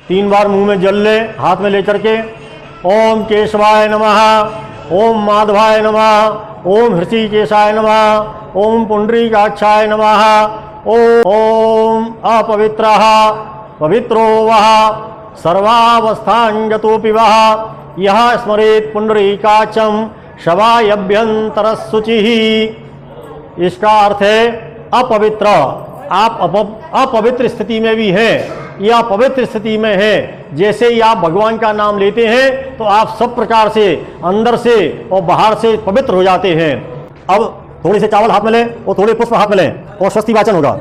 तीन बार मुंह में जल ले, हाथ में लेकर के ओम केशवाय नमः, ओम माधवाय नमः, ओम हृषिकेशाय नमः, ओम पुंडरीकाक्षाय नमः, ओम अपवित्रः पवित्रो वः सर्वावस्थांगतोऽपि वः यः स्मरेत् पुंडरीकाक्षं शवायभ्यंतरशुचिः। इसका अर्थ है अपवित्र, आप अपवित्र स्थिति में भी हैं या पवित्र स्थिति में है। जैसे ही आप भगवान का नाम लेते हैं तो आप सब प्रकार से अंदर से और बाहर से पवित्र हो जाते हैं। अब थोड़े से चावल हाथ में लें और थोड़े पुष्प हाथ में लें और स्वस्ति वाचन होगा।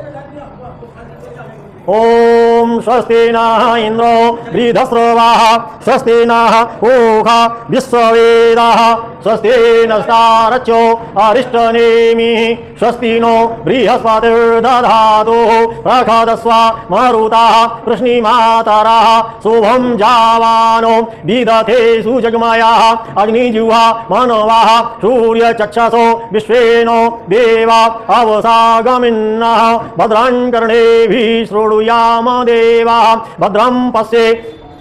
ओम स्वस्ति नः इंद्रो वृद्धस्रवाः, स्वस्ति नः पूषा विश्ववेदाः, स्वस्ति नस्तारच्यो अरिष्टनेमिः, स्वस्ति नो बृहस्पतिर्दधातु प्रखदस्वा मरुताः कृष्णीमातराः, शुभं जावानो विदथे सुजग्मयाः, अग्निजिह्वा मनवाः, सूर्यचक्षसो विश्वेनो देवा अवसागमिन्नः, भद्रं कर्णेभिः शृणुयाम देवाः, भद्रं पश्ये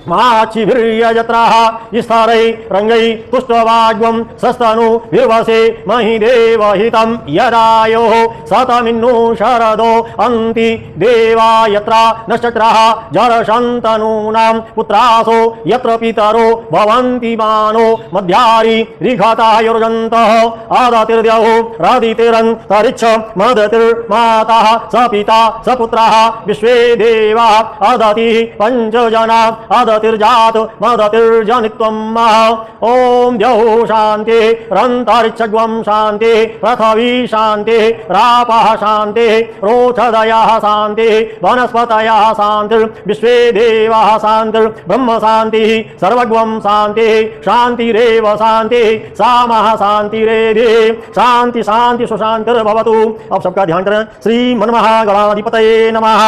माक्षिभिर्यजत्राः, स्तरै रङ्गै तुष्टवाग्वं सस्तनु विर्वसे महि देवहितं यदायोः सतमिन्नु शरदो अन्ति देवा यत्र नक्षत्राः जरशन्तनूनां पुत्रासो यत्र पितरो भवन्ति मानो मध्यारि रिघताः युर्जन्तः आदतिर्द्यौः रादितिरन्तरिक्ष मदतिर्माताः स पिता स पुत्राः विश्वे देवाः अदतिः पञ्चजना अदतिर्जात मदतिर्जनित्वं मः। ओम द्यौः शान्तिः रन्तरिक्षग्वं शान्तिः पृथिवी शान्तिः रापः शान्तिः रोचदयः शान्तिः वनस्पतयः शान्तिर्विश्वे देवाः शान्तिर्ब्रह्म शान्तिः सर्वग्वं शान्तिः शान्तिरेव शान्तिः सामः शान्तिरेधि शान्ति शान्ति सुशान्तिर्भवतु। अब सबका ध्यान करें। श्री मनमहागणाधिपतये नमः,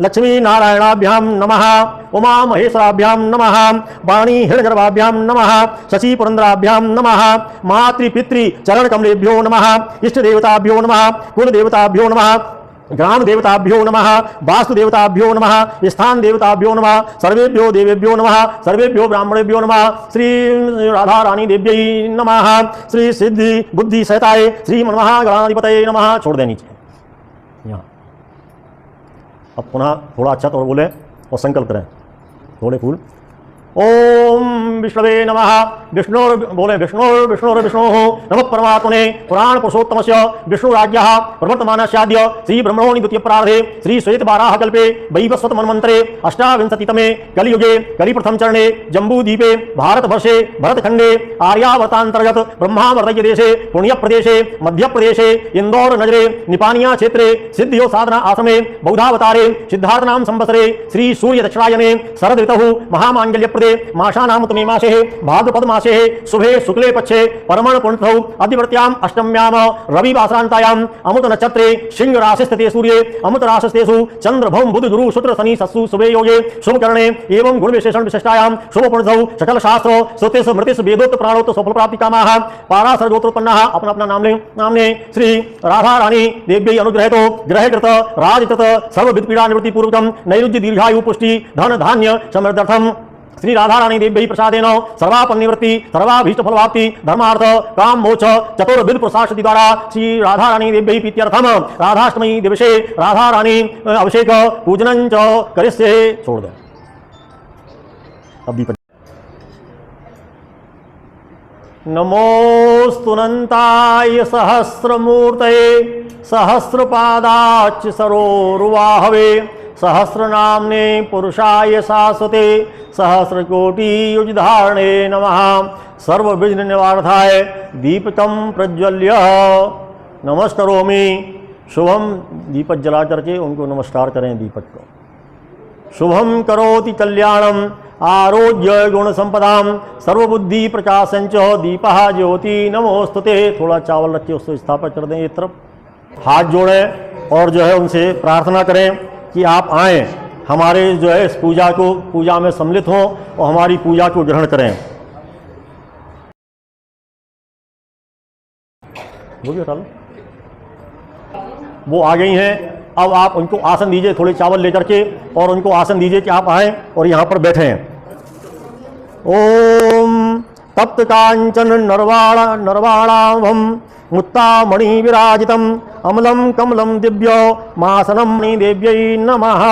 लक्ष्मी नारायणाभ्यां नमः, उमा महेश्वराभ्यां नमः, वाणी हिरण्यगर्भाभ्यां नमः, शशि पुरंदराभ्यां नमः, मातृ पितृ चरण कमलेभ्यो नमः, इष्ट देवताभ्यो नमः, कुल देवताभ्यो नमः, ग्राम देवताभ्यो नमः, वास्तु देवताभ्यो नमः, स्थान देवताभ्यो नमः, सर्वेभ्यो देवेभ्यो नमः, सर्वेभ्यो ब्राह्मणेभ्यो नमः, श्री राधा रानी देव्यै नमः, श्री सिद्धि बुद्धि सहिताय श्री मनमहागणाधिपतये नमः। छोड़ दें नीचे यहाँ। अब पुनः थोड़ा अच्छा तो बोले और संकल्प करें। थोड़े फूल। ओम विष्णवे नमः, विष्णुर बोले विष्णुर विष्णुर विष्णुः नमः परमात्मने पुराण पुरुषोत्तमस्य विष्णुराज्ञः प्रवर्तमानस्याद्य श्री ब्रह्मणोनि द्वितीय प्रारंभे श्री श्वेत वाराह कल्पे वैवस्वत मन्वन्तरे अष्टाविंशतितमे कलियुगे कलिप्रथम चरणे जम्बूद्वीपे भारतवर्षे भरतखण्डे आर्यावर्तान्तर्गत ब्रह्मावर्तय देशे पुण्यप्रदेशे मध्यप्रदेशे इंदौर नगरे निपानिया क्षेत्रे सिद्धियो साधना आश्रमे बौद्धावतारे सिद्धार्थनाम संवत्सरे श्री सूर्य दक्षिणायने शरद ऋतुः महामांगल्य मासानामुतमे मासे भाद्रपद मासे शुभे शुक्ले पक्षे परमण पुण्यौ अधिवर्त्याम अष्टम्याम रविवासरान्तायाम अमुत नक्षत्रे सिंह राशि स्थिते सूर्ये अमुत राशिस्तेषु चंद्र भौम बुध गुरु शुक्र शनि सत्सु शुभे योगे शुभ करणे एवं गुण विशेषण विशिष्टायाम शुभ पुण्यौ सकल शास्त्र श्रुतिषु मृतिषु वेदोक्त प्राणोक्त सफल प्राप्ति कामाः पारासर्गोत्रोत्पन्नाः। अपना अपना नाम ले श्री राधा रानी देव्यै अनुग्रहितो ग्रहकृत राजकृत सर्व विपीड़ा निवृत्ति पूर्वकं नैरुज्य दीर्घायु पुष्टि धन धान्य समृद्धर्थम श्री राधा रानी देव्यै प्रसादेन सर्वापन्न निवृत्ति सर्वाभीष्ट फलवाप्ति धर्मार्थ काम मोक्ष चतुर्विध पुरुषार्थसिद्धि द्वारा श्री राधा रानी देव्यै प्रीत्यर्थम राधाष्टमी दिवसे राधा रानी अभिषेक पूजनं च करिष्ये। छोड़ दो। अब दीपक। नमोस्तुनन्ताय सहस्रमूर्तये सहस्रपादाच्च सरोरुवाहवे सहस्रनाम्ने पुरुषाय शाश्वते सहस्रकोटि युजधारणे नमः। सर्वविघ्न निवारणाय दीपकं प्रज्वल्य नमस्करोमि। शुभम दीपक जला करके उनको नमस्कार करें। दीपक को शुभम करोति कल्याणम आरोग्य गुण संपदाम सर्वबुद्धि प्रकाशंच दीपः ज्योति नमोस्तुते। थोड़ा चावल रखिए उसको स्थापित कर दें एक तरफ। हाथ जोड़ें और जो है उनसे प्रार्थना करें कि आप आएँ हमारे जो है इस पूजा में सम्मिलित हों और हमारी पूजा को ग्रहण करें। वो भी हटा लो। वो आ गई हैं। अब आप उनको आसन दीजिए, थोड़े चावल लेकर के, और उनको आसन दीजिए कि आप आए और यहाँ पर बैठे हैं। ओम तप्त कांचन नरवाणाभम मुक्तामणि विराजितम अमलम कमलम दिव्यो मासनम देव्यै नमः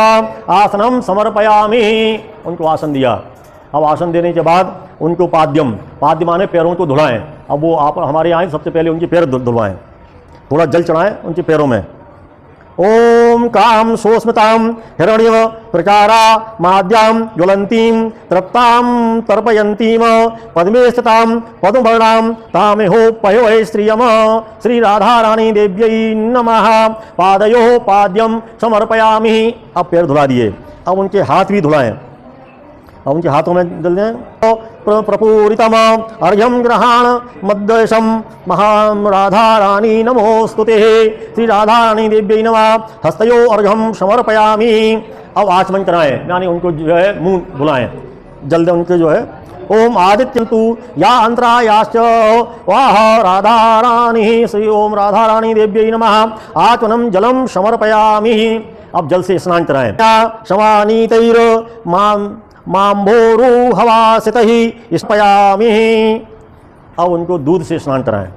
आसनम समर्पयामि। उनको आसन दिया। अब आसन देने के बाद उनको पाद्यम माने पैरों को धुलाएं। अब वो आप हमारे यहाँ सबसे पहले उनके पैर धुलवाएं, थोड़ा जल चढ़ाएं उनके पैरों में। ओम काम सोस्मताम हिरण्य प्रकारा माद्याम ज्वलंतीम तृप्ताम तर्पयंतीम पद्मे स्थिताम पद्मवर्णाम तामेहो पयो श्रियम श्री राधा रानी देव्यै नमः पादयो पाद्यम समर्पयामि। अब पैर धुला दिए। अब उनके हाथ भी धुलाएं। अब उनके हाथों में जल दें। प्रपूरितम अर्घ्यम ग्रहण मद्देशम महाम राधा रानी नमोस्तुते श्री राधा रानी देव्यै नमः हस्तयो अर्घ्यम समर्पयामि। अब आचमन कराएं, यानी उनको जो है मुंह धुलाएं, जल्दी उनके जो है। ओम आदित्यंतु या अंतरायाश्च वाह राधा रानी श्री ओम राधा रानी देव्यै नमः आचमनम जलम समर्पयामि। अब जल से स्नान कराएं। शवानीतैर माम्भोरू हवासित ही स्पयामि। अब उनको दूध से स्नान कराएं।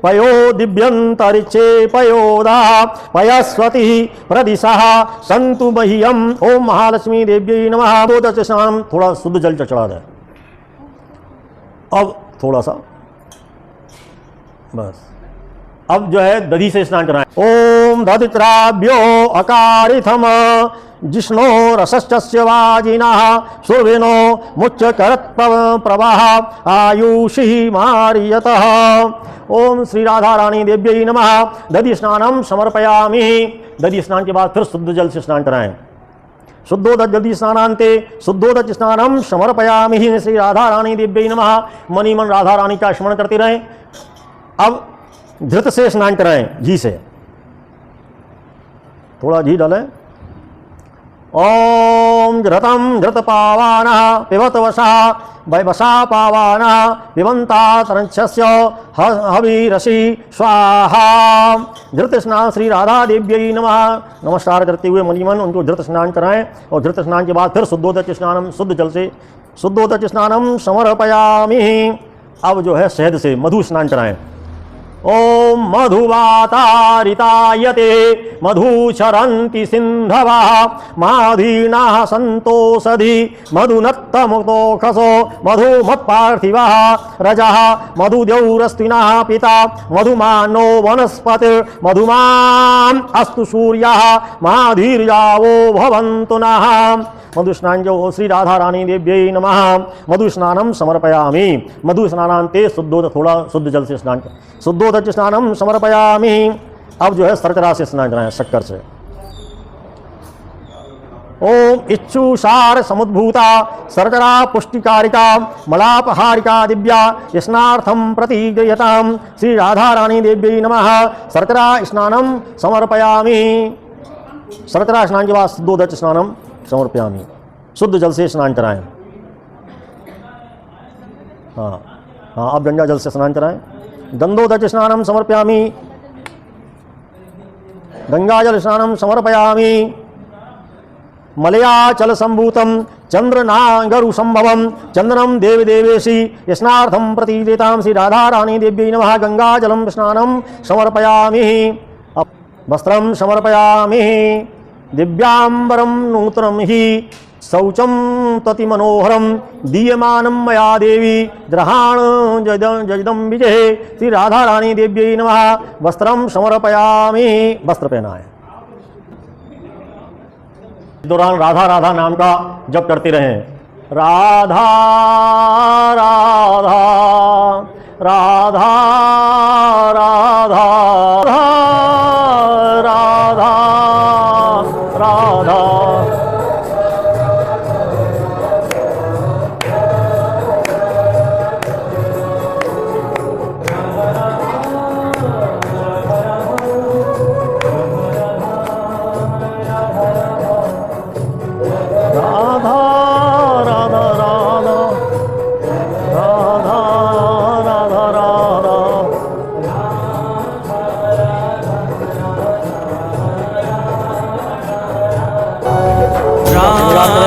पयो दिव्यंतरिक्षे पयोदा पयस्वती प्रदिशः संतु मह्यम। ओम महालक्ष्मी देव्यै नमः। दो स्नान, थोड़ा शुद्ध जल चढ़ा दें। अब थोड़ा सा बस। अब जो है दधी से स्नान कराएं। ओम दधित्राभ्यो अकारिथम जिष्णो रसश्च वाजिनः सुर्विनो मुच्च करत प्रवाह आयुषि मारियतः। ओम श्री राधा रानी देव्यै नमः दधि स्नानम समर्पयामि। दधि स्नान के बाद फिर शुद्ध जल से स्नान कराएं। शुद्धोदक दधि स्नानांते शुद्धोदक स्नानम समर्पयामि श्री राधा रानी देव्यै नमः। मनी मन राधा रानी का स्मरण करते रहें। अब घृत से स्नान कराएं, घी से, थोड़ा घी डालें। ओम घृतम घृत पावान पिबत वसा वसा पावान पिबंता तरंक्षस्य हविरसी स्वाहा। घृत स्नान श्री राधा देव्यै नमः। नमस्कार करते हुए मनीमन उनको घृत स्नान कराएं, और घृत स्नान के बाद फिर शुद्धोदक स्नानम शुद्ध जल से शुद्धोदक स्नानम समर्पयामि। अब जो है शहद से मधु स्नान कराएं। ओम मधुवातारितायते मधुचरन्ति सिन्धवः माधीनाः सन्तोषधि मधुनत्तमुक्तोखसो मधुमत्पार्थिवः रजः मधुद्यौरस्तिनः पिता मधुमानो वनस्पतिर्मधुमान् अस्तु सूर्यः माधीर्यावो भवन्तु नः। मधु स्नान जो श्री राधा रानी देव्यै नमः मधु स्नानम समर्पयामि। मधु स्नानांते शुद्धोदक, थोड़ा शुद्ध जल से स्नान, शुद्धोदक स्नानम समर्पयामि। अब जो है शर्करा से स्नान कराएं, शक्कर से। ओम इच्छुसार समुद्भूता शर्करा पुष्टिकारिका मलापहारिका दिव्या स्नार्थम प्रतिगृह्यताम श्री राधा रानी देव्यै नमः शर्करा स्नानम समर्पयामि। शर्करा स्नान के बाद शुद्धोदक स्नानम समर्पयामि। शुद्ध जल से स्नान कराएं। हाँ हाँ, अब गंगा जल से स्नान कराएं। गंधोदक स्नानम समर्पयामि। गंगाजल स्नानम समर्पयामि। मलयाचल संभूतम चंद्रनागरु संभवम चंदनम देव देवेशी स्नार्थम प्रतिदेताम श्री राधा रानी देव्यै नमः गंगाजलम स्नानम समर्पयामि। अब वस्त्रम समर्पयामि। दिव्यांबरम नूतनम ही शौचम तति मनोहरम दीयमानम मया देवी ग्रहाण जजदम विजय श्री राधा रानी देव्यै नमः वस्त्रम समर्पयामि। वस्त्र पहना है। इस दौरान राधा राधा नाम का जप करते रहें। राधा राधा राधा राधा राधा राधा।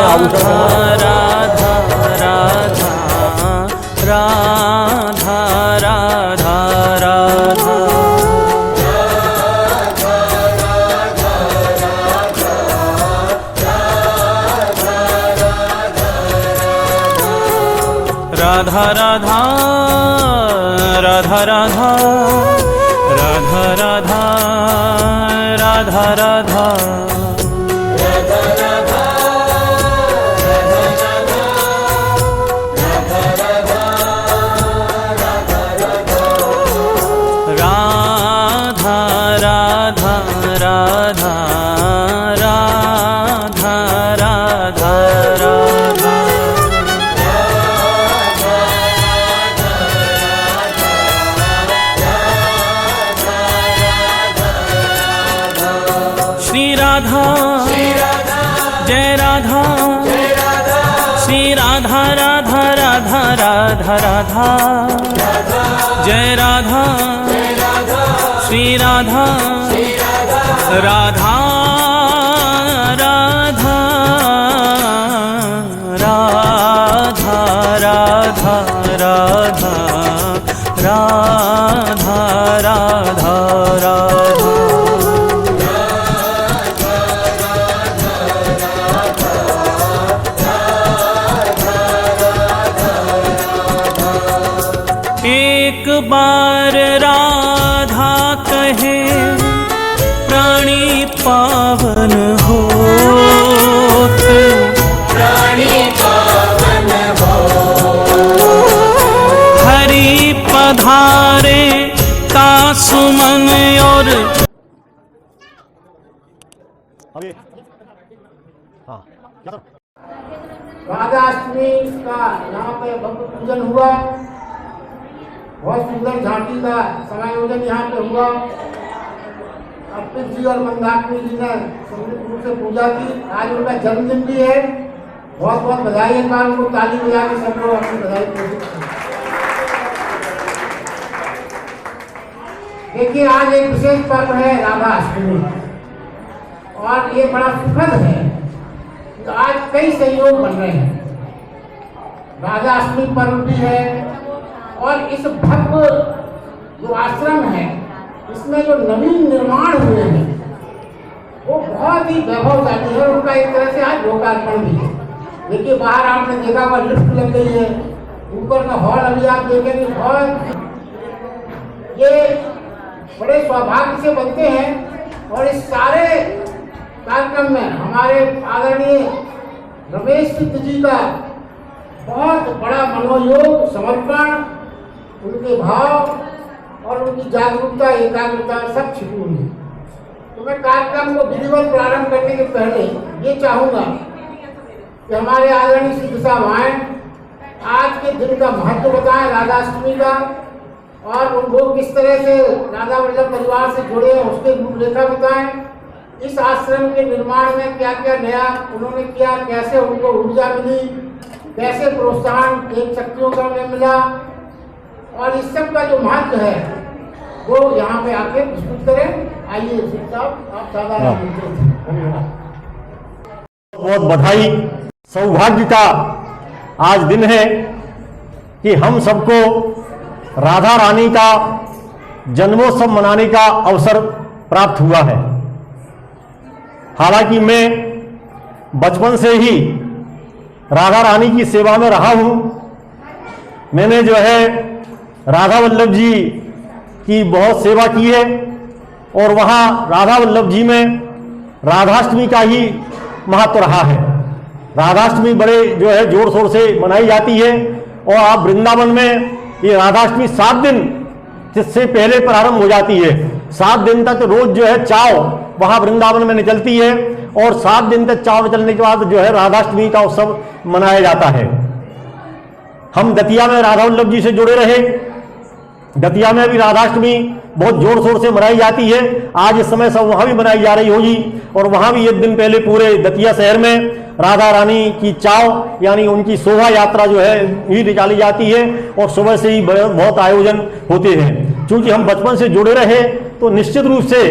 आभूषण राधा राधा राधा राधा राधा राधा राधा राधा राधा राधा राधा राधा राधा श्री राधा जय राधा श्री राधा राधा राधा राधा राधा जय राधा श्री राधा राधा राधा राधा राधा राधा राधा राधा राधा एक बार राधा कहे प्राणी पावन होत प्राणी पावन हो हरि पधारे का सुमन और अभी हाँ राधाष्टमी का यहाँ पे भव्य पूजन हुआ। बहुत सुंदर झांकी का समायोजन यहाँ पे हुआ। अर्पित जी और मंदाकिनी जी ने संयुक्त रूप से पूजा की। आज उनका जन्मदिन भी है। बहुत बहुत बधाई है। बार उनको ताली बजा के सब लोग अपनी बधाई घोषित करें। देखिए आज एक विशेष पर्व है राधाष्टमी और ये बड़ा सुखद है। तो आज कई संयोग बन रहे हैं। राधाष्टमी पर्व भी है और इस भव्य जो आश्रम है इसमें जो नवीन निर्माण हुए हैं वो बहुत ही वैभवशाली है। उनका एक तरह से आज लोकार्पण भी है। देखिए बाहर आपने देखा हुआ लिफ्ट लग गई है। ऊपर का हॉल अभी आप देखेंगे बहुत ये बड़े सौभाग्य से बनते हैं। और इस सारे कार्यक्रम में हमारे आदरणीय रमेश सिद्ध जी का बहुत बड़ा मनोयोग, समर्पण, उनके भाव और उनकी जागरूकता, एकाग्रता सब छिपी हुई है। तो मैं कार्यक्रम को विधिवत प्रारंभ करने के पहले ये चाहूँगा कि हमारे आदरणीय सिद्ध साहब आए, आज के दिन का महत्व बताएं राधाष्टमी का, और वो किस तरह से राधा वल्लभ परिवार से जुड़े हैं उसके रूपरेखा बताएं। इस आश्रम के निर्माण में क्या क्या नया उन्होंने किया, कैसे उनको ऊर्जा मिली, कैसे प्रोत्साहन देव शक्तियों का उन्हें मिला, और इस सब का जो महत्व है वो यहाँ पे आके प्रस्तुत करें। आइए सिद्ध साहब आप धन्यवाद। बहुत बधाई। सौभाग्य का आज दिन है कि हम सबको राधा रानी का जन्मोत्सव मनाने का अवसर प्राप्त हुआ है। हालांकि मैं बचपन से ही राधा रानी की सेवा में रहा हूं। मैंने जो है राधा वल्लभ जी की बहुत सेवा की है और वहां राधा वल्लभ जी में राधाष्टमी का ही महत्व रहा है। राधाष्टमी बड़े जो है जोर शोर से मनाई जाती है और आप वृंदावन में ये राधाष्टमी 7 दिन जिससे पहले प्रारंभ हो जाती है। 7 दिन तक रोज जो है चाव वहां वृंदावन में निकलती है और 7 दिन तक चाव निकलने के बाद जो है राधाष्टमी का उत्सव मनाया जाता है। हम दतिया में राधा वल्लभ जी से जुड़े रहे। दतिया में भी राधाष्टमी बहुत जोर शोर से मनाई जाती है। आज इस समय सब वहां भी मनाई जा रही होगी और वहां भी एक दिन पहले पूरे दतिया शहर में राधा रानी की चाव यानी उनकी शोभा यात्रा जो है ही निकाली जाती है और सुबह से ही बहुत आयोजन होते हैं। क्योंकि हम बचपन से जुड़े रहे तो निश्चित रूप से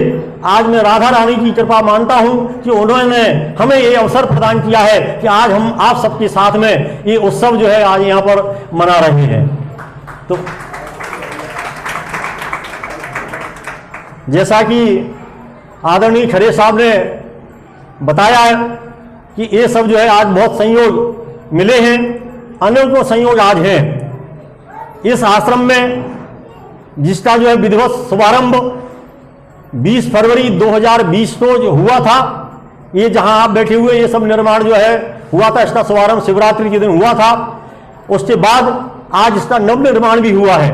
आज मैं राधा रानी की कृपा मानता हूं कि उन्होंने हमें ये अवसर प्रदान किया है कि आज हम आप सबके साथ में ये उत्सव जो है आज यहाँ पर मना रहे हैं। तो जैसा कि आदरणीय खरे साहब ने बताया है कि ये सब जो है आज बहुत संयोग मिले हैं, अनेकों संयोग आज हैं। इस आश्रम में जिसका जो है विधिवत शुभारंभ 20 फरवरी 2020 को जो हुआ था, ये जहां आप बैठे हुए ये सब निर्माण जो है हुआ था, इसका शुभारंभ शिवरात्रि के दिन हुआ था। उसके बाद आज इसका नवनिर्माण भी हुआ है।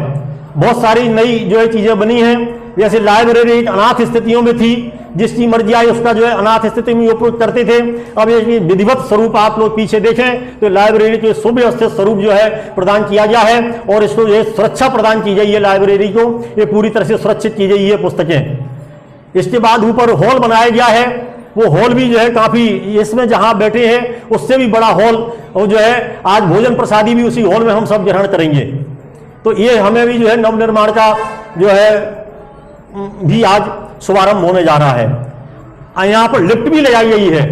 बहुत सारी नई जो है चीजें बनी हैं, जैसे लाइब्रेरी एक अनाथ स्थितियों में थी, जिसकी मर्जी आई उसका जो है अनाथ स्थिति में उपयोग करते थे। अब ये विधिवत स्वरूप आप लोग पीछे देखें तो लाइब्रेरी के सुव्यवस्थित स्वरूप जो है प्रदान किया गया है और इसको जो है सुरक्षा प्रदान की गई है। लाइब्रेरी को ये पूरी तरह से सुरक्षित की गई है पुस्तकें। इसके बाद ऊपर हॉल बनाया गया है, वो हॉल भी जो है काफी, इसमें जहां बैठे हैं उससे भी बड़ा हॉल, और जो है आज भोजन प्रसादी भी उसी हॉल में हम सब ग्रहण करेंगे। तो ये हमें भी जो है नवनिर्माण का जो है भी आज शुभारंभ होने जा रहा है। यहाँ पर लिफ्ट भी लगाई गई है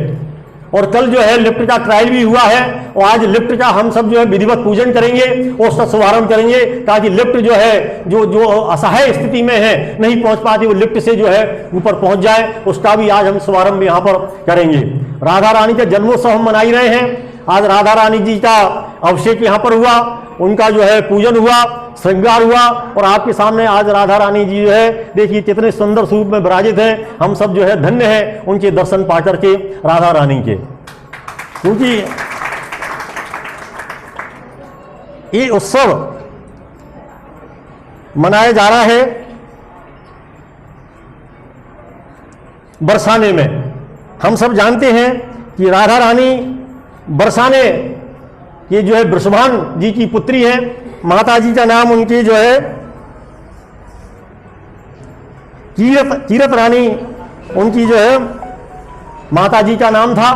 और कल जो है लिफ्ट का ट्रायल भी हुआ है और आज लिफ्ट का हम सब जो है विधिवत पूजन करेंगे और उसका शुभारंभ करेंगे, ताकि लिफ्ट जो है जो असहाय स्थिति में है, नहीं पहुंच पाती, वो लिफ्ट से जो है ऊपर पहुंच जाए, उसका भी आज हम शुभारंभ यहाँ पर करेंगे। राधा रानी का जन्मोत्सव हम मना ही रहे हैं। आज राधा रानी जी का अभिषेक यहाँ पर हुआ, उनका जो है पूजन हुआ, श्रृंगार हुआ और आपके सामने आज राधा रानी जी जो है देखिए कितने सुंदर स्वरूप में विराजित हैं। हम सब जो है धन्य हैं उनके दर्शन पाकर के राधा रानी के, क्योंकि ये उत्सव मनाया जा रहा है बरसाने में। हम सब जानते हैं कि राधा रानी बरसाने ये जो है वृषभान जी की पुत्री है। माता जी का नाम उनकी जो है कीरत रानी उनकी जो है माता जी का नाम था।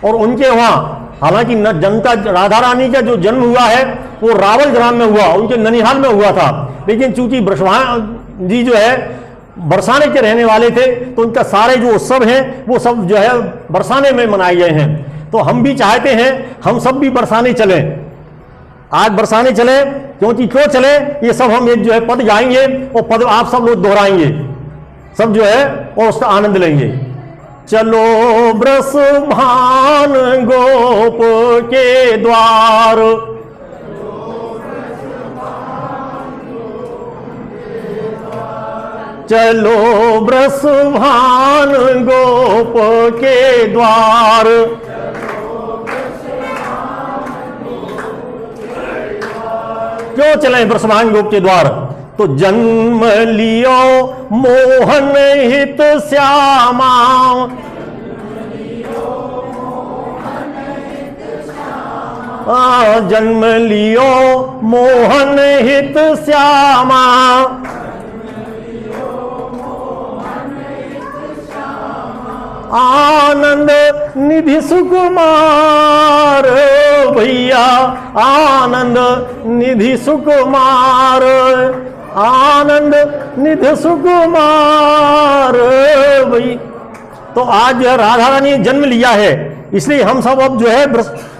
और उनके वहां हालांकि जनता राधा रानी का जो जन्म हुआ है वो रावल ग्राम में हुआ, उनके ननिहाल में हुआ था, लेकिन चूंकि वृषभान जी जो है बरसाने के रहने वाले थे तो उनका सारे जो उत्सव हैं वो सब जो है बरसाने में मनाए गए हैं। तो हम भी चाहते हैं हम सब भी बरसाने चलें, आज बरसाने चले, क्योंकि क्यों चले ये सब हम एक जो है पद गाएंगे और पद आप सब लोग दोहराएंगे सब जो है और उसका आनंद लेंगे। चलो बृषभान गोप के द्वार, चलो बृषभान गोप के द्वार, क्यों चले बृषभान गोप के द्वार? तो जन्म लियो मोहन हित श्यामा, जन्म लियो मोहन हित श्यामा, आनंद निधि सुकुमार भैया, आनंद निधि सुकुमार, आनंद निधि सुकुमार भैया। तो आज राधा रानी ने जन्म लिया है, इसलिए हम सब अब जो है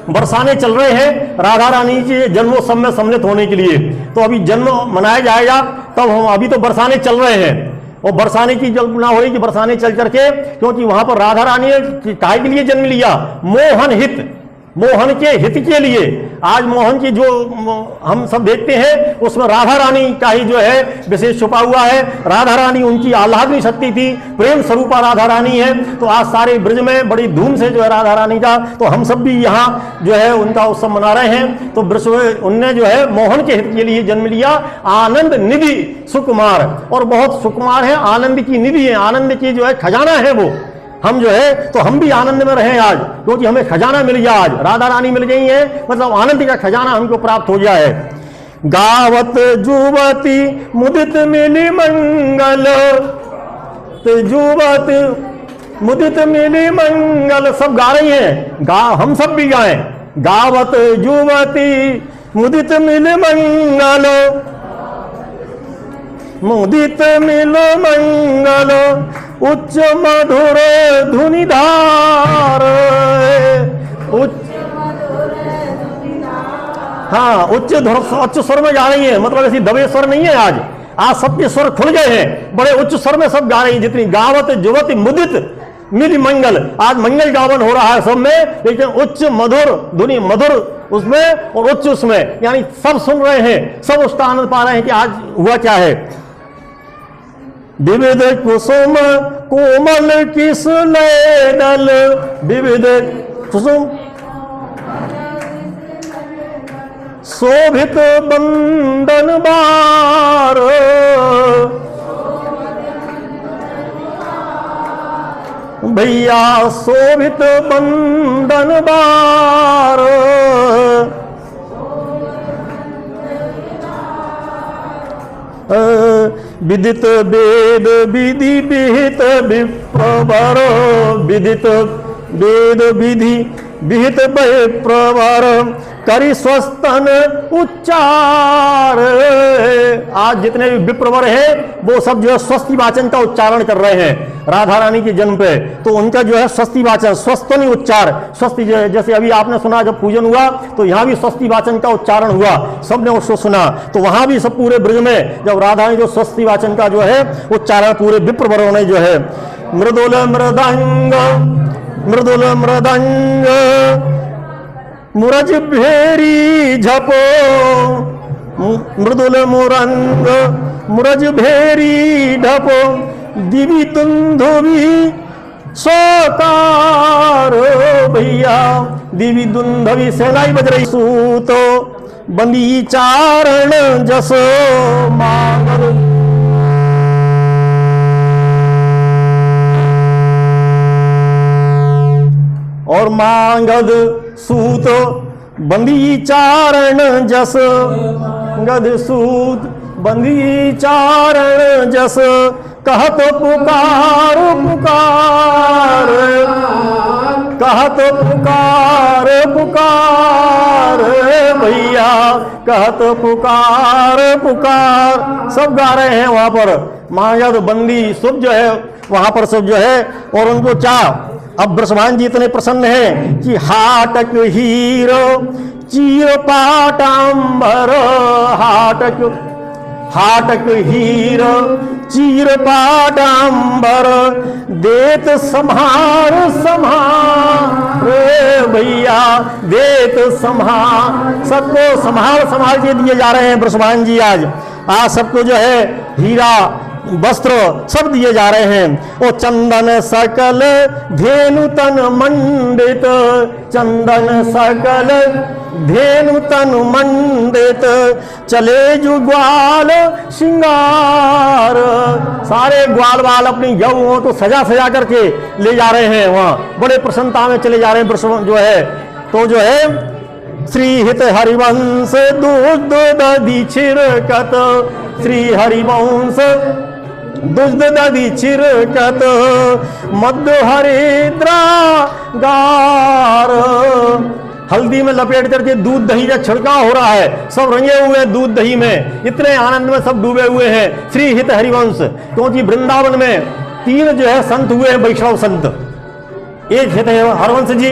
बरसाने चल रहे हैं राधा रानी के जन्मोत्सव में सम्मिलित होने के लिए। तो अभी जन्म मनाया जाएगा, तब हम अभी तो बरसाने चल रहे हैं और बरसाने की कल्पना हो रही कि बरसाने चल करके, क्योंकि वहां पर राधा रानी ने काय के लिए जन्म लिया? मोहन हित, मोहन के हित के लिए। आज मोहन की जो हम सब देखते हैं उसमें राधा रानी का ही जो है विशेष छुपा हुआ है। राधा रानी उनकी आह्लादनी शक्ति थी, प्रेम स्वरूपा राधा रानी है। तो आज सारे ब्रज में बड़ी धूम से जो है राधा रानी का, तो हम सब भी यहाँ जो है उनका उत्सव मना रहे हैं। तो ब्रज उनने जो है मोहन के हित के लिए जन्म लिया, आनंद निधि सुकुमार, और बहुत सुकुमार है, आनंद की निधि है, आनंद की जो है खजाना है वो। हम जो है तो हम भी आनंद में रहे आज, क्योंकि हमें खजाना मिल गया, आज राधा रानी मिल गई है, मतलब आनंद का खजाना हमको प्राप्त हो गया है। गावत जुवती मुदित मिली मंगल, जुवत मुदित मिली मंगल, सब गा रही हैं, हम सब भी गाएं। गावत युवती मुदित मिल मंगल, मुदित मिल मंगल, उच्च मधुर धुनिधार, हाँ उच्च स्वर में गा रही है, मतलब ऐसी दबे स्वर नहीं है। आज सबके स्वर खुल गए हैं, बड़े उच्च स्वर में सब गा रही है। जितनी गावत युवती मुदित मिली मंगल, आज मंगल गावन हो रहा है सब में, लेकिन उच्च मधुर धुनी, मधुर उसमें और उच्च उसमें, यानी सब सुन रहे हैं, सब उसका आनंद पा रहे हैं कि आज हुआ क्या है। विविध कुसुम कोमल किस दल, विविध कुसुम शोभित बंदन बार, भैया शोभित बंदन बार, विदित वेद विधि विहित विप्रवर, विदित वेद विधि विहित विप्रवर, करी स्वस्तन उच्चार। आज जितने भी विप्रवर है वो सब जो है स्वस्ति वाचन का उच्चारण कर रहे हैं राधा रानी के जन्म पे, तो उनका जो है स्वस्ति वाचन, स्वस्तनि उच्चार, स्वस्ति जैसे अभी आपने सुना जब पूजन हुआ तो यहाँ भी स्वस्ति वाचन का उच्चारण हुआ, सबने उसको सुना। तो वहां भी सब पूरे ब्रज में जब राधा ने जो स्वस्ति वाचन का जो है उच्चारण पूरे विप्रवरों ने जो है, मृदुल मृदंग, मृदुल मृदंग मुरज भेरी झपो, मृदुल मुरंग मुरज भेरी ढपो, दिवी दुंधुवी सोकार, भैया दिवी दुंधवी सेनाई बज रही, सूतो बंदी चारण जसो मांगर, और मांगद सूत बंदी चारण जस, गद सूत बंदी चारण जस, कहत पुकार पुकार, कहत पुकार पुकार, भैया कहत पुकार पुकार, सब गा रहे हैं वहां पर। मांगद बंदी सब जो है वहां पर सब जो है, और उनको चाह अब ब्रजभान जी इतने प्रसन्न हैं कि हाटक हीरो चीर पाटांबर, हाटक हाटक हीरो चीर पाटांबर, देत संहार संहार, भैया देत संहार, सबको संभाल संभाल के दिए जा रहे हैं ब्रजभान जी। आज सबको जो है हीरा वस्त्र सब दिए जा रहे हैं। ओ चंदन सकल धेनु तन मंडित, चंदन सकल धेनु तन मंडित, चले जो ग्वाल श्रृंगार, सारे ग्वाल वाल अपनी गऊ तो सजा सजा करके ले जा रहे हैं, वहां बड़े प्रसन्नता में चले जा रहे हैं जो है। तो जो है श्री हित हरिवंश दूध दधि छिरकत, श्री हरिवंश दूध दधि छिरकत, मध्य हरिद्रा गार, हल्दी में लपेट करके दूध दही का छिड़काव हो रहा है, सब रंगे हुए हैं दूध दही में, इतने आनंद में सब डूबे हुए हैं। श्री हित हरिवंश, क्योंकि वृंदावन में 3 जो है संत हुए हैं, वैष्णव संत। एक हित हरिवंश जी,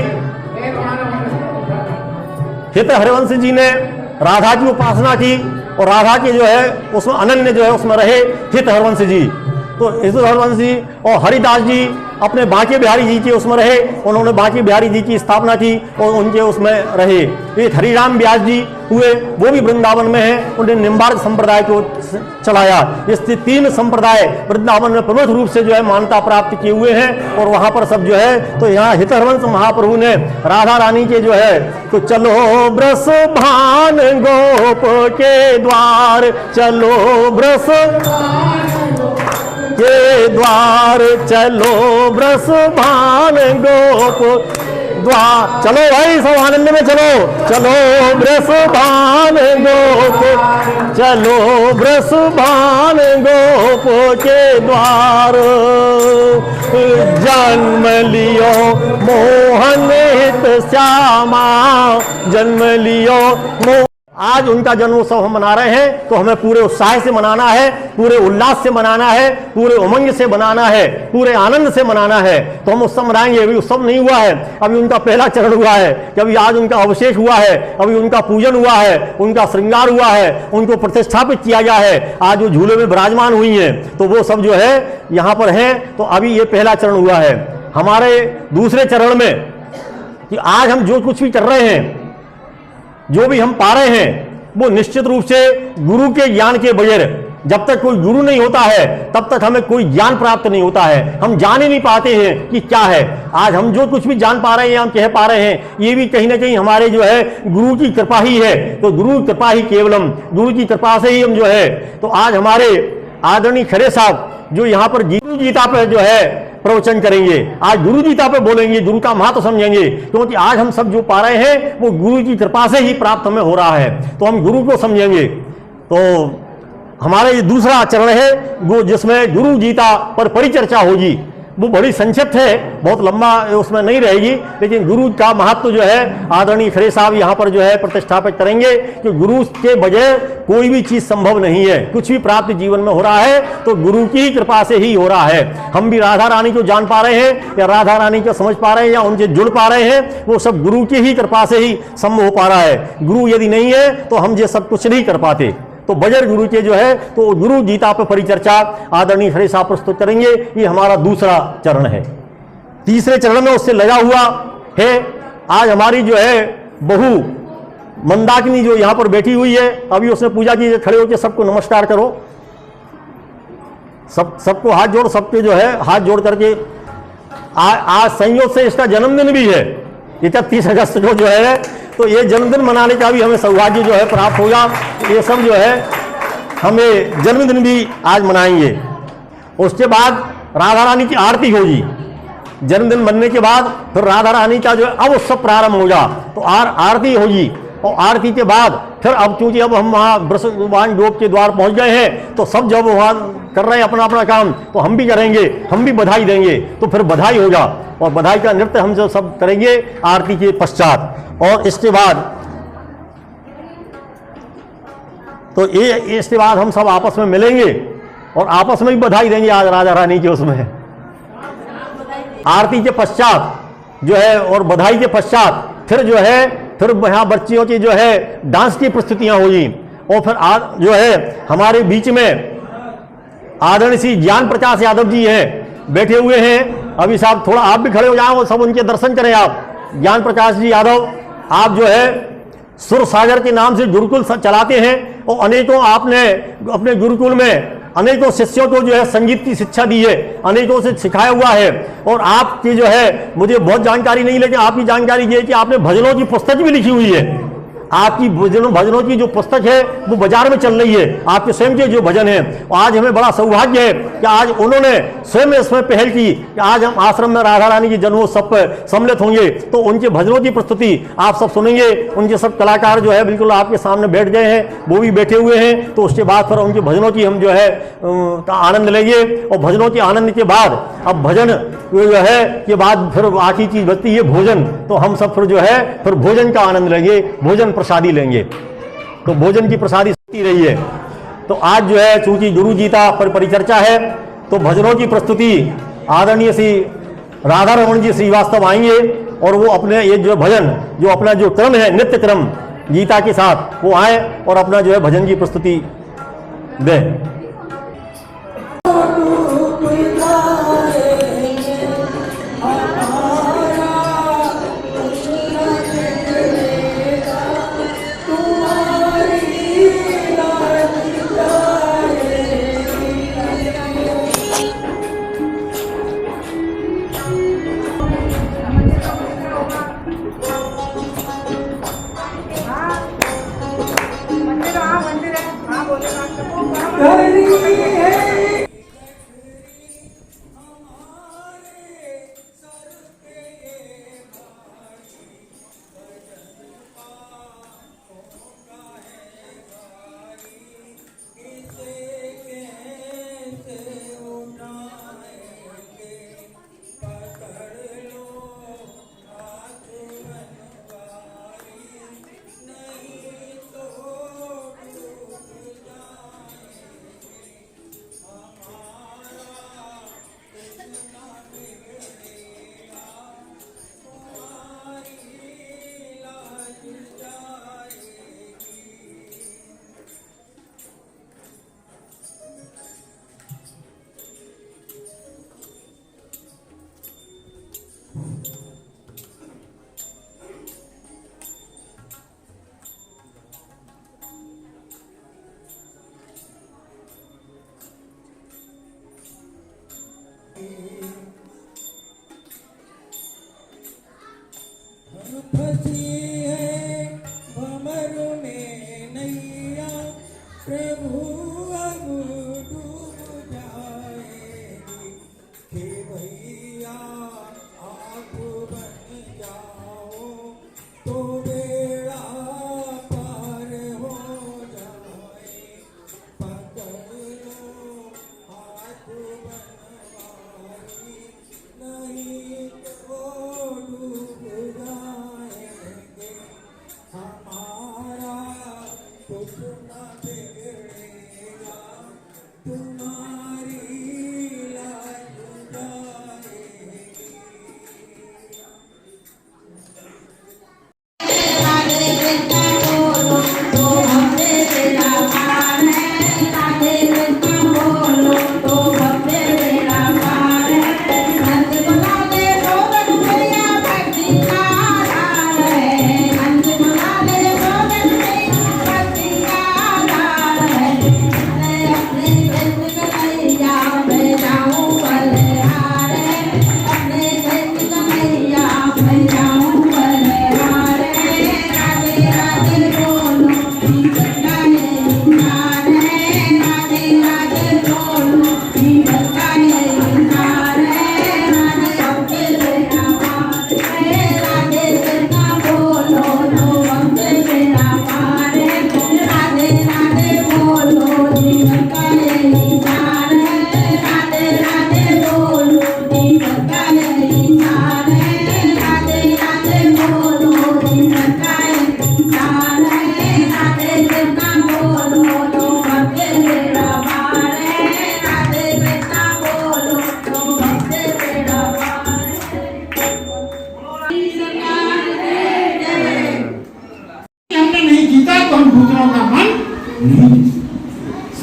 हित हरिवंश जी ने राधा की उपासना की और राधा के जो है उसमें अनन्य जो है उसमें रहे हित हरिवंश जी। तो हित हरिवंश जी और हरिदास जी अपने बांके बिहारी जी के उसमें रहे, उन्होंने बांके बिहारी जी की स्थापना की और उनके उसमें रहे। एक हरिराम व्यास जी हुए, वो भी वृंदावन में हैं, उन्होंने निम्बार्क संप्रदाय को चलाया। इससे 3 संप्रदाय वृंदावन में प्रमुख रूप से जो है मान्यता प्राप्त किए हुए हैं और वहां पर सब जो है। तो यहाँ हितहरवंश महाप्रभु ने राधा रानी के जो है, तो चलो ब्रस भान गोप के द्वार, चलो ब्रस के द्वार, चलो ब्रस भान गोप द्वार। चलो भाई सब आनंद में चलो, चलो वृषभान गोप, चलो वृषभान गोप के द्वार। जन्म लियो मोहन हित श्यामा, जन्म लियो मोहन। आज उनका जन्मोत्सव हम मना रहे हैं तो हमें पूरे उत्साह से मनाना है, पूरे उल्लास से मनाना है, पूरे उमंग से मनाना है, पूरे आनंद से मनाना है। तो हम उत्सव मनाएंगे। अभी उत्सव नहीं हुआ है, अभी उनका पहला चरण हुआ है, कि अभी आज उनका अभिषेक हुआ है, अभी उनका पूजन हुआ है, उनका श्रृंगार हुआ है, उनको प्रतिष्ठापित किया गया है। आज जो झूले में विराजमान हुई हैं तो वो सब जो है यहाँ पर है। तो अभी ये पहला चरण हुआ है। हमारे दूसरे चरण में कि आज हम जो कुछ भी कर रहे हैं, जो भी हम पा रहे हैं, वो निश्चित रूप से गुरु के ज्ञान के बगैर, जब तक कोई गुरु नहीं होता है तब तक हमें कोई ज्ञान प्राप्त नहीं होता है। हम जान ही नहीं पाते हैं कि क्या है। आज हम जो कुछ भी जान पा रहे हैं, हम कह पा रहे हैं, ये भी कहीं ना कहीं हमारे जो है गुरु की कृपा ही है। तो गुरु की कृपा ही केवलम, गुरु की कृपा से ही हम जो है। तो आज हमारे आदरणीय खरे साहब जो यहाँ पर गुरु गीता पर जो है प्रवचन करेंगे, आज गुरु गीता पे बोलेंगे, गुरु का महत्व समझेंगे। क्योंकि आज हम सब जो पा रहे हैं वो गुरु की कृपा से ही प्राप्त हमें हो रहा है। तो हम गुरु को समझेंगे। तो हमारा ये दूसरा चरण है वो जिसमें गुरु गीता पर परिचर्चा होगी। वो बड़ी संक्षिप्त है, बहुत लंबा उसमें नहीं रहेगी, लेकिन गुरु का महत्व जो है आदरणीय खरे साहब यहाँ पर जो है प्रतिष्ठापित करेंगे कि गुरु के बगैर कोई भी चीज संभव नहीं है। कुछ भी प्राप्त जीवन में हो रहा है तो गुरु की ही कृपा से ही हो रहा है। हम भी राधा रानी को जान पा रहे हैं या राधा रानी को समझ पा रहे हैं या उनसे जुड़ पा रहे हैं, वो सब गुरु की ही कृपा से ही संभव हो पा रहा है। गुरु यदि नहीं है तो हम ये सब कुछ नहीं कर पाते। तो बगैर गुरु के जो है तो गुरु गीता पर परिचर्चा आदरणीय खरे साहब प्रस्तुत करेंगे। ये हमारा दूसरा चरण है। तीसरे चरण में उससे लगा हुआ है आज हमारी जो है बहू मंदाकिनी जो यहाँ पर बैठी हुई है। अभी उसने पूजा की, खड़े होकर सबको नमस्कार करो, सबको हाथ जोड़, सबके जो है हाथ जोड़ करके। आज संयोग से इसका जन्मदिन भी है, 31 अगस्त को जो है। तो ये जन्मदिन मनाने का भी हमें सौभाग्य जो है प्राप्त होगा। ये सब जो है हमें जन्मदिन भी आज मनाएंगे। उसके बाद राधा रानी की आरती होगी। जन्मदिन बनने के बाद फिर राधा रानी का जो है अब उत्सव प्रारंभ होगा। तो आरती होगी और आरती के बाद फिर अब क्योंकि अब हम वहाँ वृषभान गोप के द्वार पहुँच गए हैं तो सब जब वहाँ कर रहे हैं अपना अपना काम, तो हम भी करेंगे, हम भी बधाई देंगे। तो फिर बधाई होगा और बधाई का नृत्य हम जो सब करेंगे आरती के पश्चात। और इसके बाद तो इसके बाद हम सब आपस में मिलेंगे और आपस में भी बधाई देंगे आज राजा रानी के उसमें आरती के पश्चात जो है। और बधाई के पश्चात फिर जो है फिर यहाँ बच्चियों की जो है डांस की प्रस्तुतियां होगी। और फिर जो है हमारे बीच में आदरणीय श्री ज्ञान प्रकाश यादव जी हैं, बैठे हुए हैं। अभी साहब थोड़ा आप भी खड़े हो जाओ, सब उनके दर्शन करें आप। ज्ञान प्रकाश जी यादव आप जो है सुर सागर के नाम से गुरुकुल चलाते हैं और अनेकों आपने अपने गुरुकुल में अनेकों शिष्यों को जो है संगीत की शिक्षा दी है, अनेकों से सिखाया हुआ है। और आपकी जो है मुझे बहुत जानकारी नहीं, लेकिन आपकी जानकारी ये है कि आपने भजनों की पुस्तक भी लिखी हुई है। आपकी भजनों की जो पुस्तक है वो बाजार में चल रही है, आपके स्वयं के जो भजन है। आज हमें बड़ा सौभाग्य है कि आज उन्होंने स्वयं इसमें पहल की कि आज हम आश्रम में राधा रानी की जन्मोत्सव पर सम्मिलित होंगे। तो उनके भजनों की प्रस्तुति आप सब सुनेंगे। उनके सब कलाकार जो है बिल्कुल आपके सामने बैठ गए हैं, वो भी बैठे हुए हैं। तो उसके बाद फिर उनके भजनों की हम जो है का आनंद लेंगे। और भजनों के आनंद के बाद अब भजन जो है के बाद फिर आखिरी चीज बचती है भोजन। तो हम सब फिर जो है फिर भोजन का आनंद लेंगे, भोजन प्रसादी लेंगे। तो भोजन की प्रसादी होती रही है। तो आज जो है चूंकि गुरु गीता पर परिचर्चा है तो भजनों की प्रस्तुति आदरणीय श्री राधा रमन जी श्रीवास्तव आएंगे और वो अपने ये जो भजन जो अपना जो क्रम है नित्य क्रम गीता के साथ वो आए और अपना जो है भजन की प्रस्तुति दें। Hey!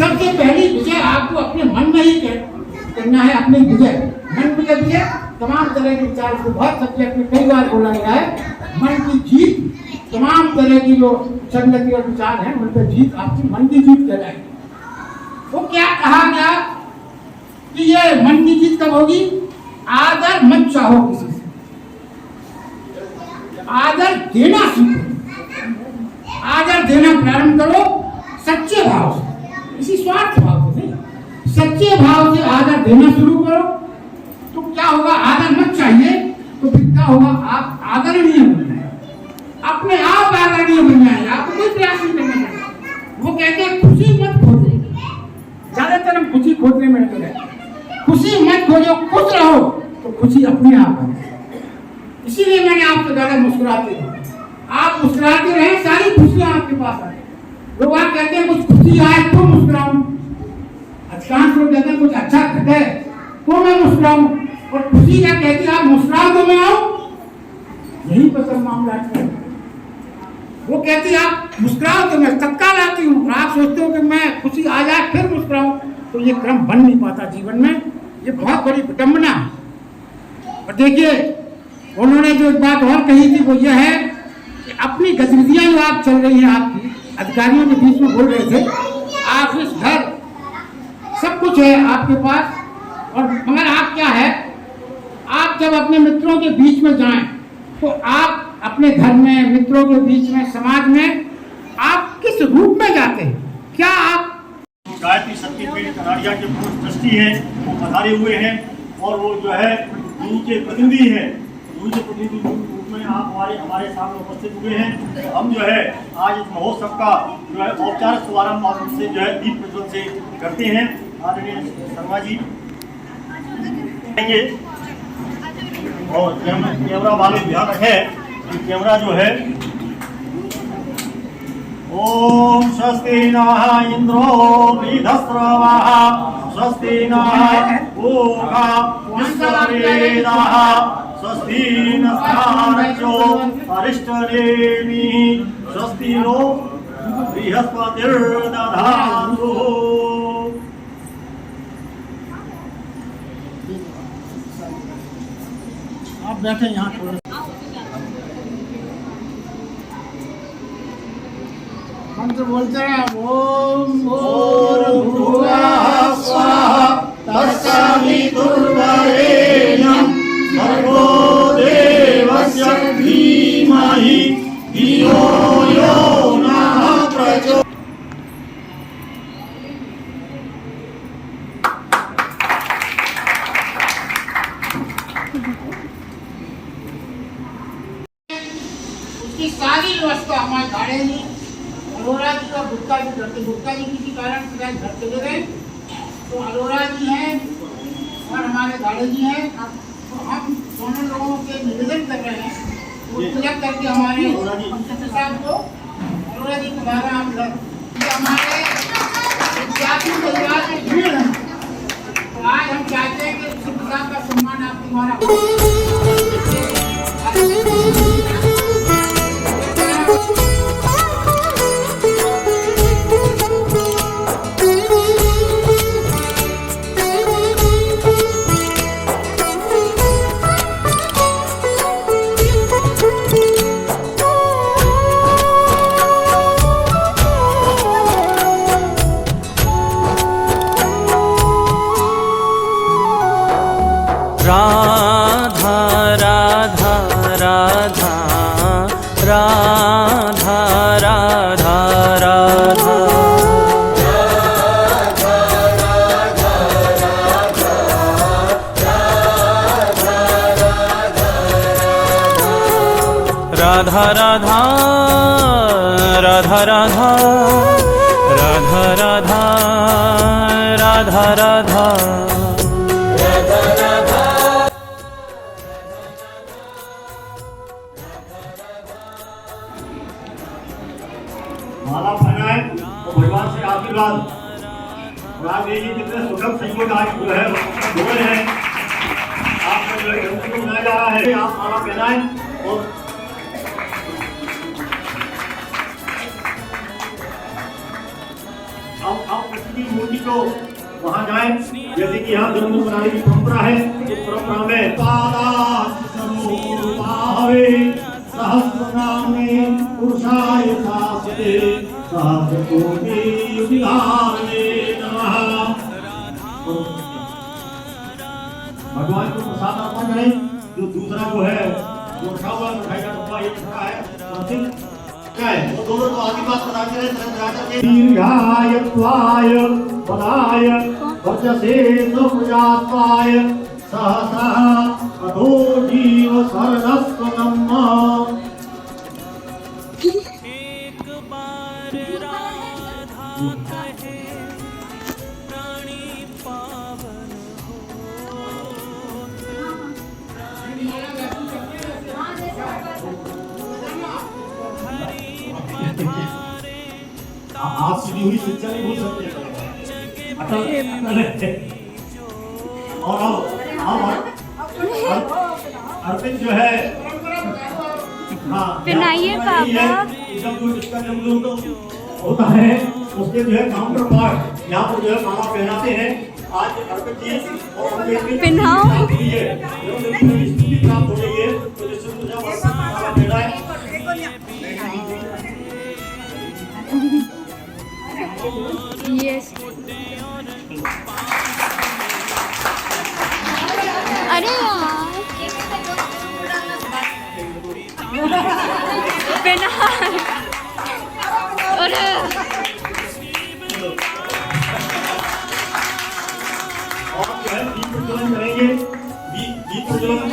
सबसे पहली विजय आपको अपने मन में ही करना है। अपने विजय मन विजय तमाम तरह के विचार को बहुत सब्जेक्ट में कई बार बोला गया है। मन की जीत तमाम तरह की जो संगति और विचार है उन पर जीत आपकी मन की जीत कहलाएगी। वो क्या कहा गया कि ये मन की जीत कब होगी? आदर मत चाहो किसी से, आदर देना सीखो। आदर देना प्रारंभ करो सच्चे भाव से, किसी स्वार्थ भाव से नहीं, सच्चे भाव से आदर देना शुरू करो। तो क्या होगा? आदर मत चाहिए तो फिर क्या होगा? आप आदरणीय बन जाएंगे, अपने आप आदरणीय बन जाएंगे, आपको कोई प्रयास नहीं करना पड़ेगा। वो कहते हैं खुशी मत खोजो, ज्यादातर हम खुशी खोजने में लगे रहते हैं। खुशी मत खोजो, खुश रहो तो खुशी अपने आप है। इसीलिए मैंने आपसे ज्यादा मुस्कुराते रहो, आप मुस्कुराते रहे, सारी खुशियां आपके पास आए। लोग आप कहते हैं कुछ खुशी आए तो मुस्कुराऊं, अधिकांश लोग कहते हैं कुछ अच्छा घटे तो मैं मुस्कुराऊं, और खुशी क्या कहती है? आप मुस्कुराओ तो मैं आऊं। यही पसंद मामला है। वो कहती है आप मुस्कुराओ तो मैं तत्काल आती हूँ, और आप सोचते हो कि मैं खुशी आ जाए फिर मुस्कुराऊं। तो ये क्रम बन नहीं पाता जीवन में, ये बहुत बड़ी विडंबना है। और देखिए उन्होंने जो एक बात और कही थी वो यह है कि अपनी गतिविधियां जो आप चल रही हैं, आपकी अधिकारियों के बीच में बोल रहे थे, ऑफिस घर सब कुछ है आपके पास, और मगर आप क्या है, आप जब अपने मित्रों के बीच में जाएं तो आप अपने घर में, मित्रों के बीच में, समाज में आप किस रूप में जाते हैं? क्या आप गायत्री शक्तिपीठ कनाड़िया के पूर्व ट्रस्टी हैं, वो पधारे हुए हैं, और वो जो है गुरु के प्रतिनिधि हैं, गुरु के प्रतिनिधि के रूप में आप हमारे सामने उपस्थित हुए हैं। तो हम जो है आज इस महोत्सव का जो है औपचारिक शुभारंभ आप से जो है दीप प्रज्वलन से करते हैं। आदरणीय शर्मा जी और कैमरा वाले ध्यान रखें कि कैमरा जो है ओम स्वस्ति नः इंद्रो वृधस्रवः स्वस्ति नः पूषा विश्ववेदाः स्वस्ति नस्तारचो अरिष्टनेमिः स्वस्ति नो बृहस्पतिर्दधातु। आप बैठे यहाँ थोड़ा मंत्र बोलते हैं। ओम भूर्भुवः स्वाहा तत्सवितुर्वरेण्यं भर्गो देवस्य धीमहि धियो यो नः प्रचोदयात्। उसकी सारी व्यवस्था हमारे गाड़े में अरोरा जी का गुप्ता जी करते, गुप्ता जी किसी कारण से घर चले गए, तो अरोरा जी हैं और हमारे गाड़े जी हैं। तो हम दोनों लोगों से निवेदन कर रहे हैं तिलक करके हमारे साहब को अरोरा जी के द्वारा हम हमारे विद्यार्थी परिवार में भीड़ है। राधा राधा राधा राधा राधा राधा राधा राधा राधा राधा राधा राधा राधा राधा माला पहनाए तो भगवान से आशीर्वाद। और आप देखिए कितने सुखद संयोग आज जो है हुए हैं। आपका जो है जन्मदिन मनाया जा रहा है, आप माला पहनाए और आप किसी की मूर्ति को वहां जाए, जैसे कि यहाँ जन्मदिन मनाने की परंपरा है। इस परंपरा में सहस्रनामे पुरुषाय शास्त्रे सहस्रकोटि युगाने नमः। भगवान को प्रसाद अर्पण करें। जो दूसरा जो है जो रखा हुआ मिठाई का डब्बा, ये रखा है क्या है, वो दोनों को आगे बात बताते रहे। दीर्घाय त्वाय बलाय वर्चसे प्रजात्वाय सहसः अधो जीव शरणस्व नमः। एक बार राधा कहे प्राणी पावन आप सीधी हुई शिक्षा नहीं भूल सकते। और अर्पित जो है, हाँ पहनाइए पापा। जब कोई इसका जन्मदिन होता है उसके जो है काउंटर पार्ट यहाँ पर जो है माला पहनाते हैं। आज अर्पित जी और पहनाओ। प्राप्त हो गई है तो जिससे माला पहनाए। यस। अरे यार पहना। अरे और जो है दीप प्रज्वलन करेंगे। दीप प्रज्वलन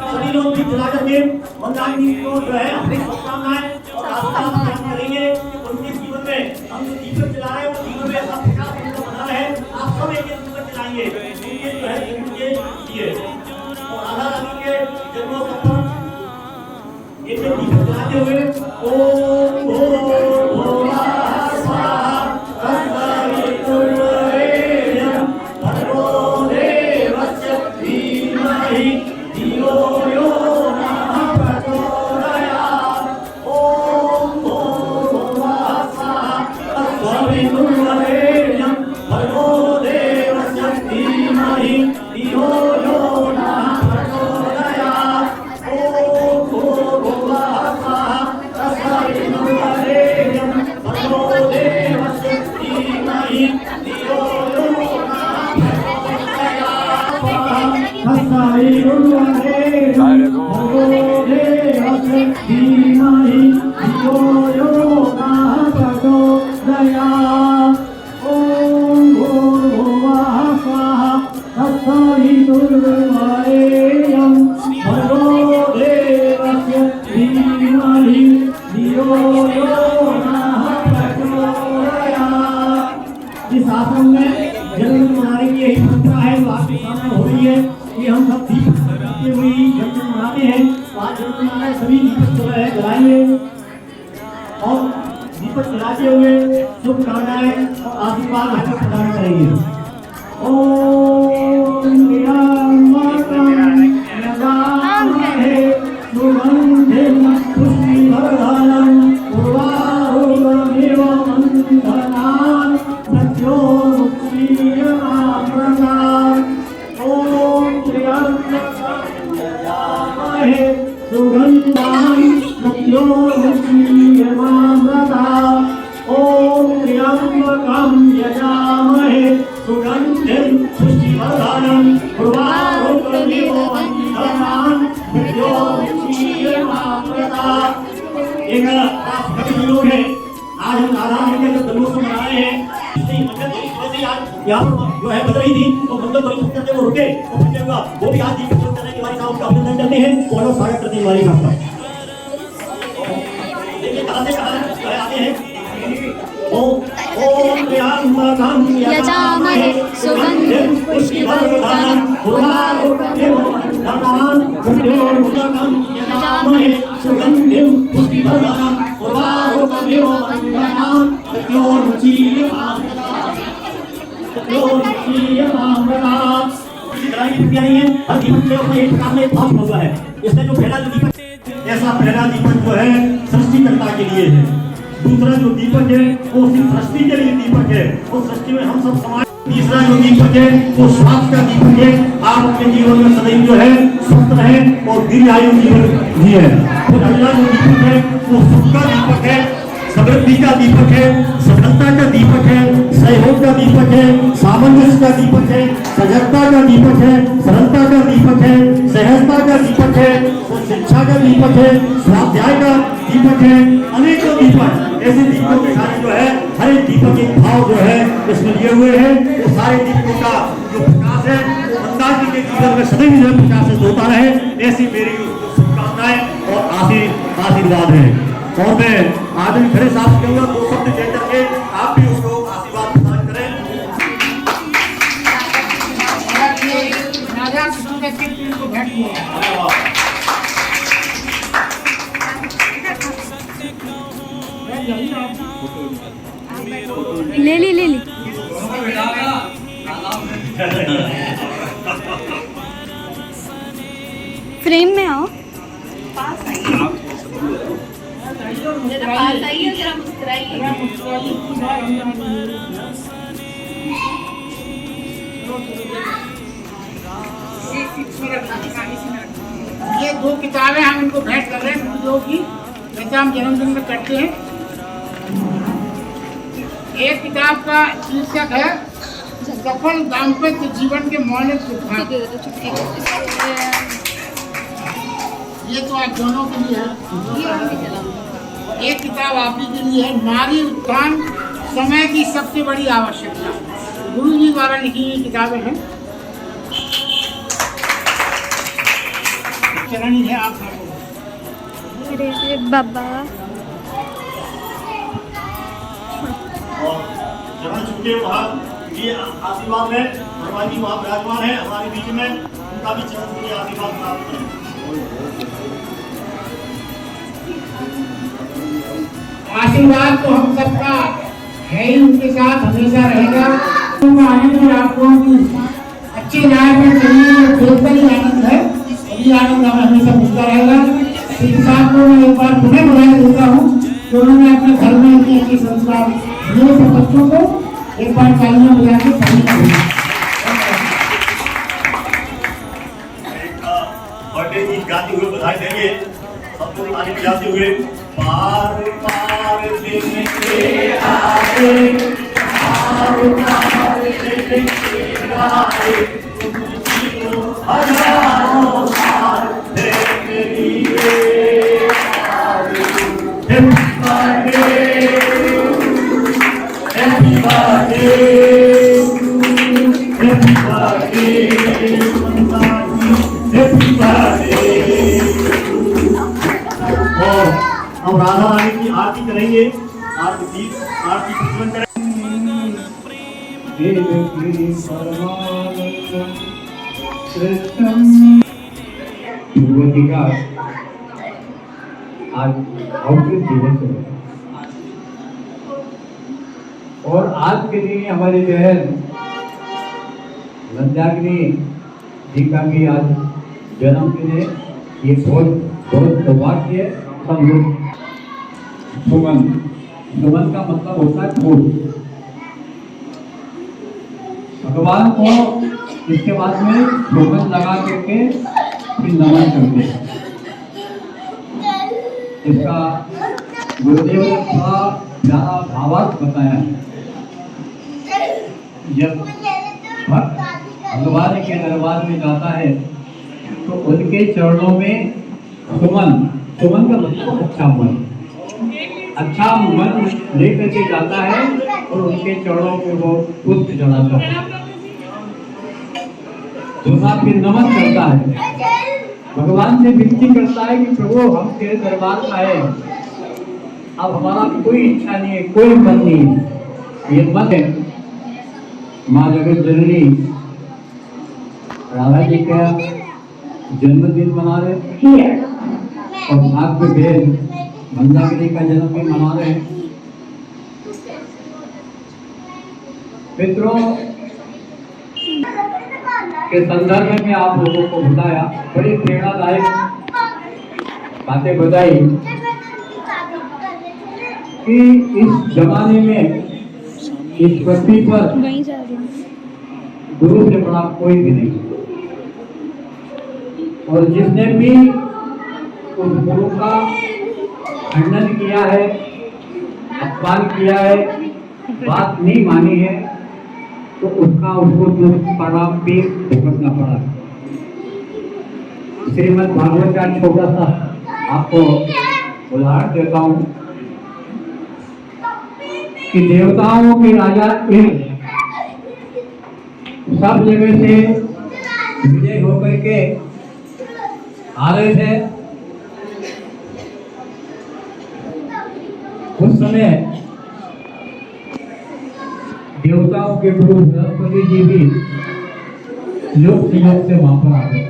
सभी लोग दीप जला करके भगवान जी को जो है अपनी शुभकामनाएं और आशीर्वाद करेंगे। उनके जीवन में हम जो दीपक जला रहे हैं वो जीवन में ऐसा प्रकाश बना रहे। आप सब एक दीपक जलाएंगे उनके जो है जीवन के लिए। और राधा रानी के जन्मोत्सव पर ये जो दीपक जलाते हुए ओम भोला स्वाहा तत्सवितुर्वरेण्यं भर्गो देवस्य धीमहि धियो यो नः प्रचोदयात्। ओम भोला स्वाहा तत्सवितुर्वरेण्यं भर्गो देवस्य धीमहि धियो यो नः प्रचोदयात्। ओम भोला स्वाहा तत्सवितुर्वरेण्यं भर्गो देवस्य धीमहि धियो यो नः प्रचोदयात्। ओम भूर्भुवः स्वः तत्सवितुर्वरेण्यं भर्गो देवस्य धीमहि धियो यो नः प्रचोदयात्। इस आश्रम में जन्मदिन मनाने की यही परंपरा है जो आपके सामने हो रही है कि हम सब दीप करते हुए जन्मदिन मनाते हैं। तो आज जन्मदिन मनाए सभी दीपक जो है जलाएंगे। और दीपक जलाते हुए शुभकामनाएं और आशीर्वाद हमें प्रदान करेंगे। ओम त्र्यंबकं सुगंधिं पुष्टिवर्धनं उर्वारुकमिव बन्धनान् मृत्योर्मुक्षीयमामृतात्। ओम त्र्यंबकं यजामहे सुगन्धान् मृत्योर्मुक्षीयमामृतात्। ओम त्र्यंबकं यजामहे सुगन्धिं पुष्टिवर्धनं उर्वारुकमिव बन्धनान् मृत्योर्मुक्षीयमामृतात्। एक सभी लोग हैं, आज हम राधा रानी के जन्मोत्सव मना रहे हैं। यहाँ जो है बज रही थी तो मंगल ध्वनि करते वो रुके तो फिर क्या हुआ, वो भी आज दीप प्रज्वलन करने के बाद उसका अभिनंदन करते हैं और लोग स्वागत करते हैं वाली का। देखिए कहाँ से कहाँ आते हैं। ओम त्र्यंबकं यजामहे सुगन्धिं पुष्टिवर्धनं उर्वारुकमिव बन्धनान् मृत्योर्मुक्षीयमामृतात्। यजामहे सुगन्धिं पुष्टिवर्धनं उर्वारुकमिव बन्धनान् मृत्योर्मुक्षीयमामृतात्। इसी तरह की नहीं है, हर दीपक के ऊपर एक प्रकार में भाव हुआ है। इसमें जो पहला जो दीपक, ऐसा पहला दीपक जो है सृष्टिकर्ता के लिए है। दूसरा जो दीपक है वो सिर्फ सृष्टि के लिए दीपक है, वो सृष्टि में हम सब समान। तीसरा जो दीपक है वो स्वास्थ्य का दीपक है, आप अपने जीवन में सदैव जो है स्वस्थ रहे और दीर्घायु जीवन जिए। फिर अगला जो दीपक है वो सुख का दीपक है, समृद्धि का दीपक है, सफलता का दीपक है, सहयोग का दीपक है, सामंजस्य का दीपक है, सजगता का दीपक है, सरलता का दीपक है, सहजता का दीपक है, शिक्षा का दीपक है, स्वाध्याय का दीपक है, अनेकों दीपक। ऐसे दीपकों के साथ जो है हर एक दीपक एक भाव जो है इसमें लिए हुए हैं। वो सारे दीपकों का जो प्रकाश है वो अंदाज के जीवन में सदैव जो प्रकाशित होता रहे, ऐसी मेरी शुभकामनाएं और आशीर्वाद है। और मैं आदमी खड़े साहब कहूँगा दो शब्द कह करके आप भी उसको आशीर्वाद प्रदान करें। राजा कृष्ण के चित्र को भेंट किया। ले ली फ्रेम में आओ। ये दो किताबें हम इनको भेंट कर रहे हैं, गुरुदेव की, जैसे हम जन्मदिन में करते हैं। एक किताब का शीर्षक है सफल दाम्पत्य जीवन के मौलिक सिद्धांत। ये तो आप दोनों के लिए है। एक किताब आप ही के लिए है, नारी उत्थान समय की सबसे बड़ी आवश्यकता। गुरु जी द्वारा लिखी हुई किताबें हैं। चरणी है आप सबको। अरे बाबा और चरण छूटे वहाँ ये आशीर्वाद में भगवान जी वहाँ विराजमान है हमारे बीच में, उनका भी चरण छूटे आशीर्वाद प्राप्त करें। आशीर्वाद तो हम सबका है ही, उनके साथ हमेशा रहेगा। आनंद में आप लोगों की अच्छी राय में चलिए, बेहतर ही आनंद है, ये आनंद हमें हमेशा मिलता रहेगा। इस साथ को मैं एक बार पुनः बधाई देता हूँ कि उन्होंने अपने घर में इतने अच्छे संस्कार दिए सब बच्चों को। एक बार तालियां बजा के सभी का बर्थडे गीत गाते हुए बधाई देंगे सब लोग, ताली बजाते हुए। पार पार दिन के आए, पार पार दिन के आए, हजारों साल देंगे ये। Happy birthday, happy birthday, happy birthday, happy birthday। और हम राधा रानी की आरती करेंगे, आरती प्रज्वलन करेंगे। भगवती का आज अवकृत दिवस है। और आज के दिन हमारी बहन मंदाकिनी जी का भी आज जन्मदिन है। ये बहुत बहुत सौभाग्य है सब लोग। सुमन, सुमन का मतलब होता है फूल। भगवान को इसके बाद में सुमन लगा करके फिर नमन करते हैं। इसका गुरुदेव ने थोड़ा ज्यादा भावार्थ बताया है। जब भक्त भगवान के दरबार में जाता है तो उनके चरणों में सुमन, सुमन का मतलब अच्छा मन, अच्छा मन लेकर के जाता है और उनके चरणों पे वो पुष्प चढ़ाता है। दूसरा फिर नमन करता है, भगवान से विनती करता है कि प्रभु हम तेरे दरबार में आए, अब हमारा कोई इच्छा नहीं है, कोई मन नहीं है। ये मन है माँ जगत जननी राधा जी का जन्मदिन मना रहे और साथ में बहन मंदाकिनी का जन्मदिन मना रहे हैं। मित्रों के संदर्भ में आप लोगों को बताया, बड़ी प्रेरणादायक बातें बताई कि इस जमाने में इस पृथ्वी पर वहीं जा रही हूँ। गुरु से बड़ा कोई भी नहीं, और जिसने भी उस गुरु का खंडन किया है, अपमान किया है, बात नहीं मानी है, तो उसको परिणाम भी भुगतना पड़ा। श्रीमद् भागवत का छोटा सा आपको उदाहरण देता हूँ कि देवताओं के राजा इंद्र सब जगह से विजय होकर के आ रहे थे। उस समय देवताओं के गुरु बृहस्पति जी भी योग से वहां पर आ गए।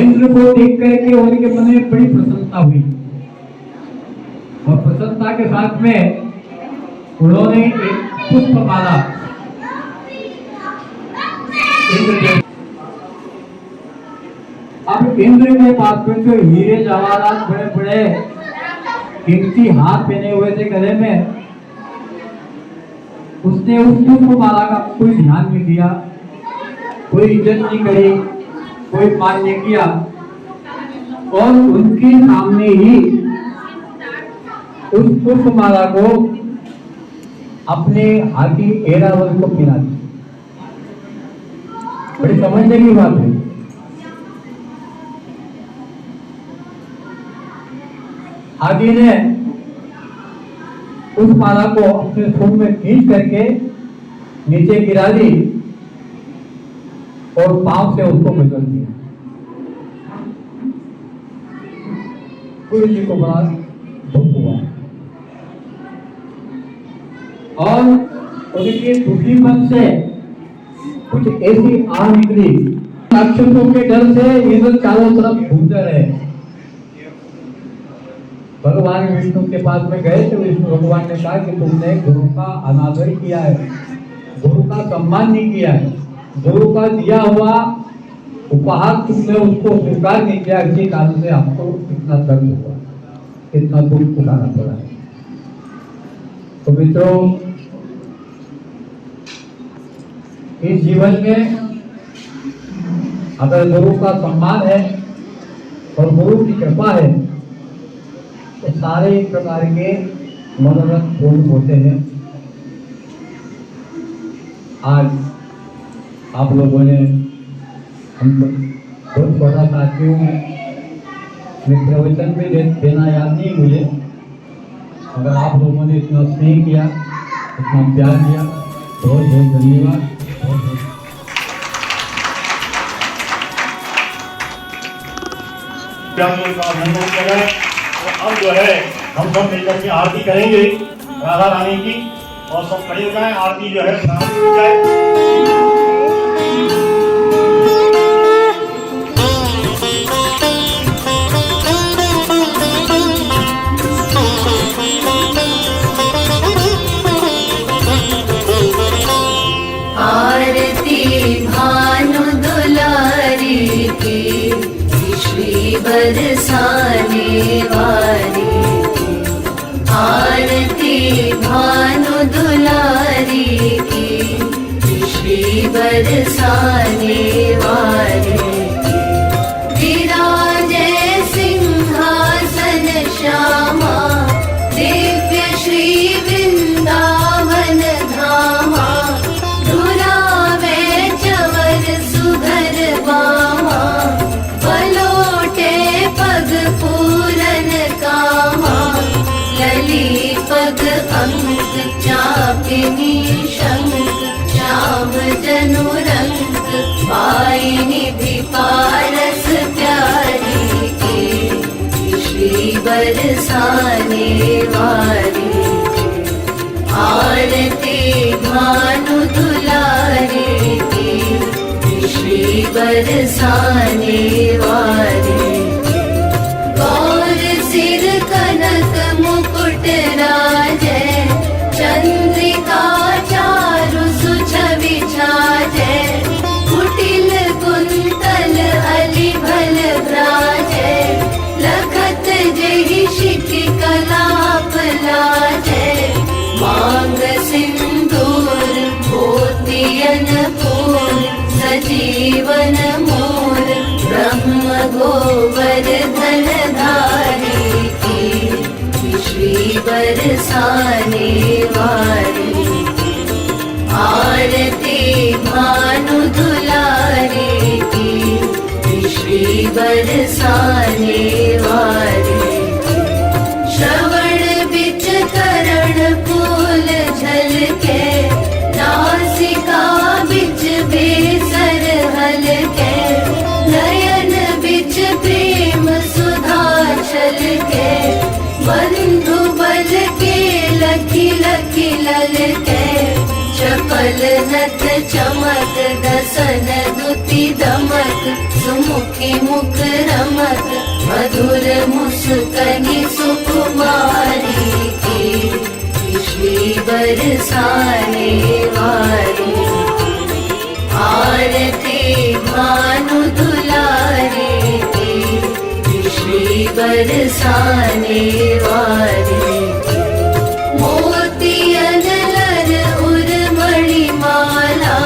इंद्र को देख करके उनके मन में बड़ी प्रसन्नता हुई और प्रसन्नता के साथ में उन्होंने एक पुष्पमाला अब इंद्र के पास में जो हीरे जवाहरात बड़े बड़े कीमती हाथ पहने हुए थे गले में, उसने उस पुष्पमाला का कोई ध्यान नहीं दिया, कोई इज्जत नहीं करी, कोई मान नहीं किया और उनके सामने ही उस पुष्पमाला को अपने हाथी ऐरावत को पिला दी। बड़ी समझने की बात है। हाथी ने उस माला को अपने सूंड में खींच करके नीचे गिरा दी और पांव से उसको बदल दिया। गुरु जी को बड़ा दुख हुआ और उनके दुखीपन से कुछ ऐसी आग निकली, राक्षसों के डर से इंद्र चारों तरफ घूमते रहे। भगवान विष्णु के पास में गए तो विष्णु भगवान ने कहा कि तुमने गुरु का अनादर किया है, गुरु का सम्मान नहीं किया है, गुरु का दिया हुआ उपहार तुमने उसको स्वीकार नहीं किया, इसी कारण से आपको इतना दर्द हुआ, इतना दुख उठाना पड़ा है। तो मित्रों, इस जीवन में अगर गुरु का सम्मान है और गुरु की कृपा है तो सारे प्रकार के मनोरथ पूर्ण होते हैं। आज आप लोगों ने हमको बहुत छोटा साथियों में प्रवचन भी देना याद नहीं मुझे, अगर आप लोगों ने इतना स्नेह किया, इतना प्यार दिया, बहुत बहुत धन्यवाद। अब जो है हम सब मिलकर के आरती करेंगे राधा रानी की, और सब खड़े हो जाए, आरती जो है प्रारंभ हो जाए। बरसाने वाली की, आरती भानु दुलारी की, श्री बरसाने वाली की। विराजे सिंहासन श्यामा, दिव्य श्री वृंदावन धामा, धुरावे चवर सुघर बामा, पलोटे पग पूरन कामा, लली पग अंक चापिनी शंख, श्याम जनु रंग, पायनी भी पारस प्यारी की, श्री बरसाने वाली की, आरती भानु दुलारी की, श्री बरसाने वाली की। गौर सिर कनक मुकुट राजे, चंद्रिका चारु सुछवि छाजे, कुटिल कुंतल अली भल भ्राजे, लखत जहि शिखि कलाप लाजे, मांग सिंदूर मोतियन पूर, सजीवन मोर ब्रह्म गोवर्धन धारी की, श्री बरसाने वाली की, आरती भानु दुलारी की, श्री बरसाने वाली की। श्रवण बिच करण फूल झलके, नासिका बिच बेसर हलके, नयन बिच प्रेम सुधा छलके, बंधु बल के लखी लखी ललके, चपल नथ चमक दसन दुति दमक, सुमुखी मुख रमक, मधुर मुस्कनि सुकुमारी की, श्री बरसाने वाली की, आरती भानु दुलारी की, श्री बरसाने वाली की। मोतियन लर उर्मणि माला,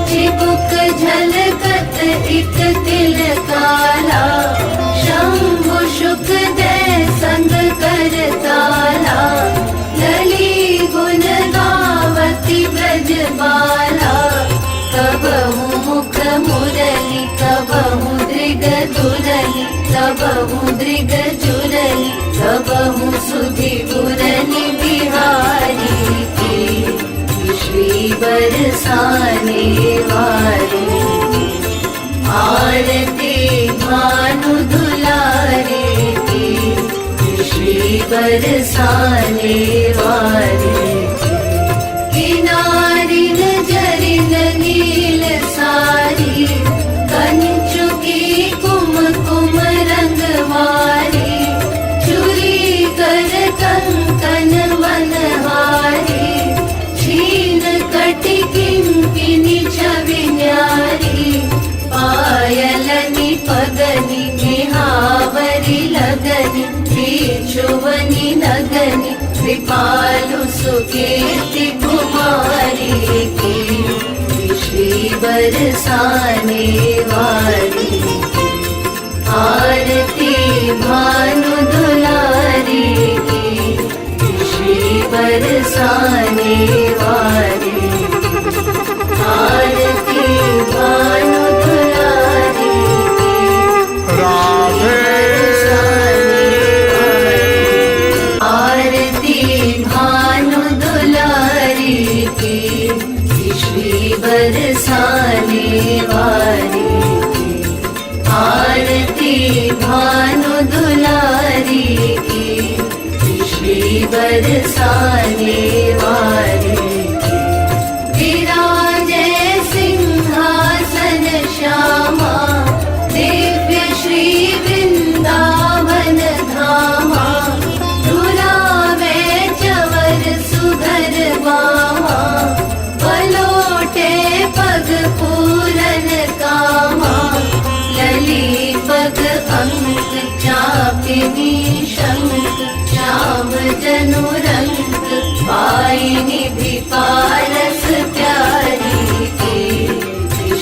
चिबुक झलकत एक तिल काला, शंभु शुक दे संग कर ताला, लली गुण गावती ब्रज बाला, कबहु मुख मुरली कबहु दृग दुरली, कबहु दृग जुरली, कबहु सुधि बुरली बिहारी की, श्री बरसाने वाली की, आरती भानु दुलारी की, श्री बरसाने वाली की। किनारिन जरिन नील सारी, कंचुकी कुमकुम रंगवारी, चूड़ी कर कंकन मनहारी, छीन कटि किंकिनी छवि न्यारी, पायलनि पगनि निहावरि लगनि, बिछुवनि नगनि, कृपालु सुकीर्ति कुमारी की, श्री बरसाने वाली की, आरती भानु दुलारी की, श्री बरसाने वाली की, आरती भानु दुलारी की, आरती भानु दुलारी की, श्री बरसाने वाली की, आरती भानु दुलारी की, श्री बरसाने वाली। पग अंक चापिनी शंख श्याम जनु रंग पायिनी भी पारस प्यारी की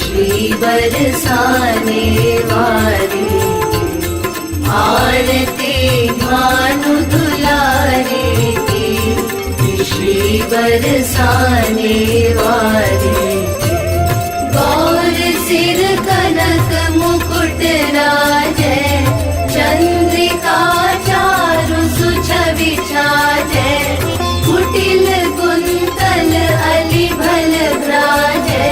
श्री बरसाने वाली आरती भानु दुलारी की श्री बरसाने वाली गौर सिर कनक मुकुट राजे चंद्रिका चारु सुछवि छाजे कुटिल कुंतल अली भल भ्राजे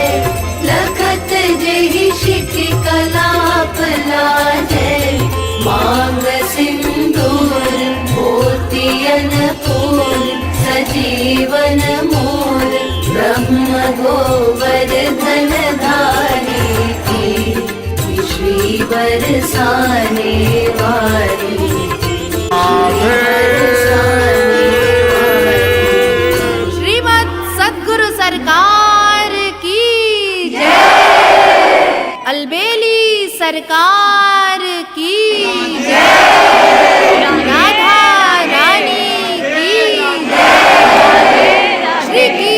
लखत जेहि शिखि कलाप लाजे मांग सिंदूर मोतियन फूल सजीवन मोर ब्रह्म गोवर्धन धारी की श्री बरसाने वाली श्रीमद् सद्गुरु सरकार की जय। अलबेली सरकार की जय। राधा रानी की जय। श्री की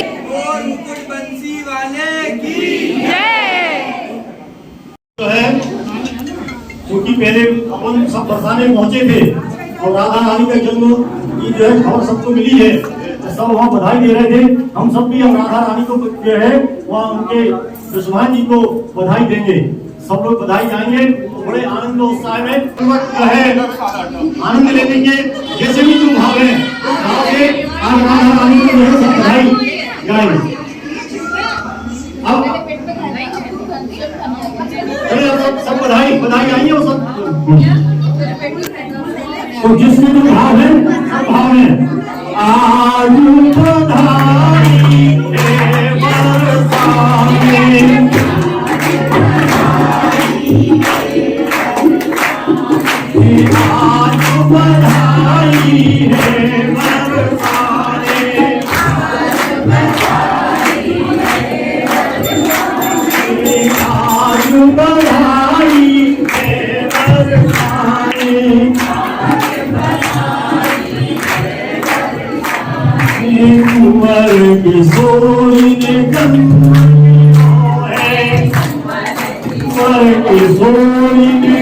जो है क्योंकि पहले अपन सब बरसाने पहुंचे थे और राधा रानी का जन्म की जो है खबर सबको मिली है, तो सब वहाँ बधाई दे रहे थे। हम सब भी हम राधा रानी को जो है वहाँ उनके दुश्मन जी को बधाई देंगे। सब लोग बधाई जाएंगे तो बड़े आनंद और उत्साह में जो है आनंद ले लेंगे। जैसे भी तुम भाव है आज राधा रानी को जो है सब बधाई गाएंगे। अब सब बधाई आई है वो सब। तो जिसमें जो भाव है सब भाव है। आज बधाई है बरसाने, आज बधाई है बरसाने, आज बधाई है बरसाने, कुंवर किशोरी ने कुंवर किशोरी ने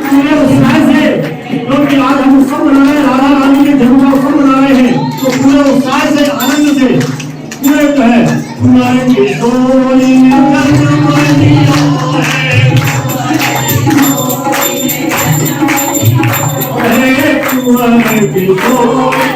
पूरे उत्साह से, क्योंकि आज हम सब मना रहे राधा रानी के जन्म का उत्सव मना रहे हैं, तो पूरे उत्साह से आनंद से पूरे जो है कुंवर किशोरी ने कुंवर किशोरी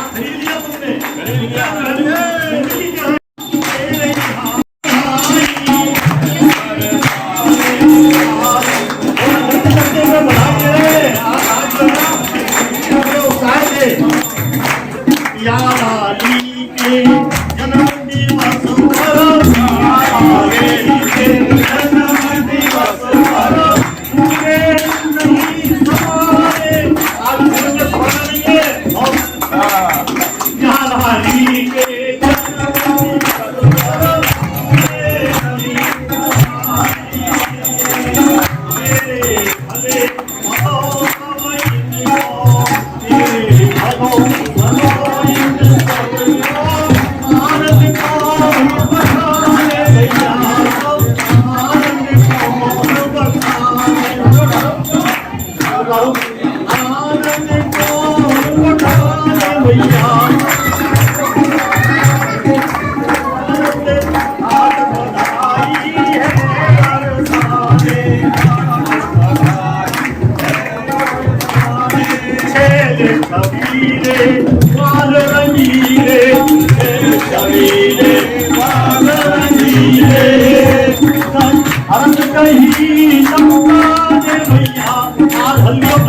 खरीद लिया तुमने? खरीद लिया।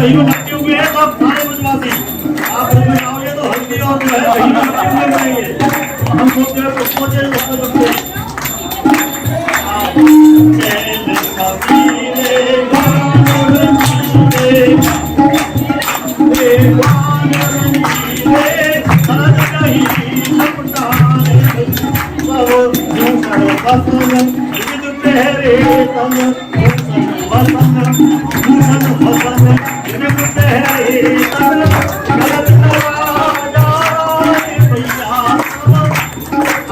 बहिरू नचते हुए हैं सब सारे ब्रजवासी। आप ब्रज में जाओगे तो हल्दी और जो है बहिरू नचते हुए मिलेंगे। हम सोचते हैं तो सोचे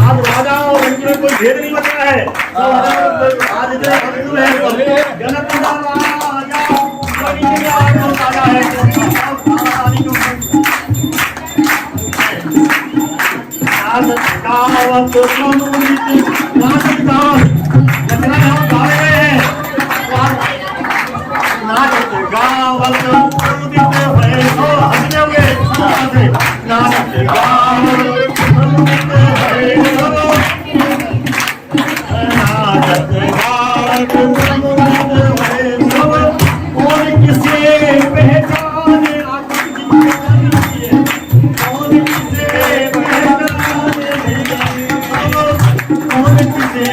आज राजा और रंग में कोई भेद नहीं बचा है। आज इतने हिंदू है, जनक राजा है। आज गावत प्रमुदित नाचत गावत प्रमुदित भय सो हंसने हुए नाचत गावत प्रमुदित भय सो नाचत गावत प्रमुदित भय सो और किसे पहचान और किसे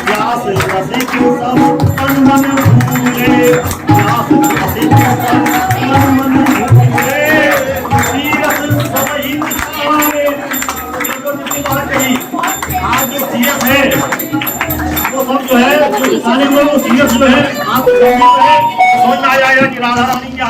व्यास रसिक सब तन मन भूले व्यास रसिक सब तन मन भूले तीरथ सब हित सवारे। आज जो सीएस है वो सब जो है जो सारे लोग सीएस जो है आप समझ आ जाएगा कि राधा रानी क्या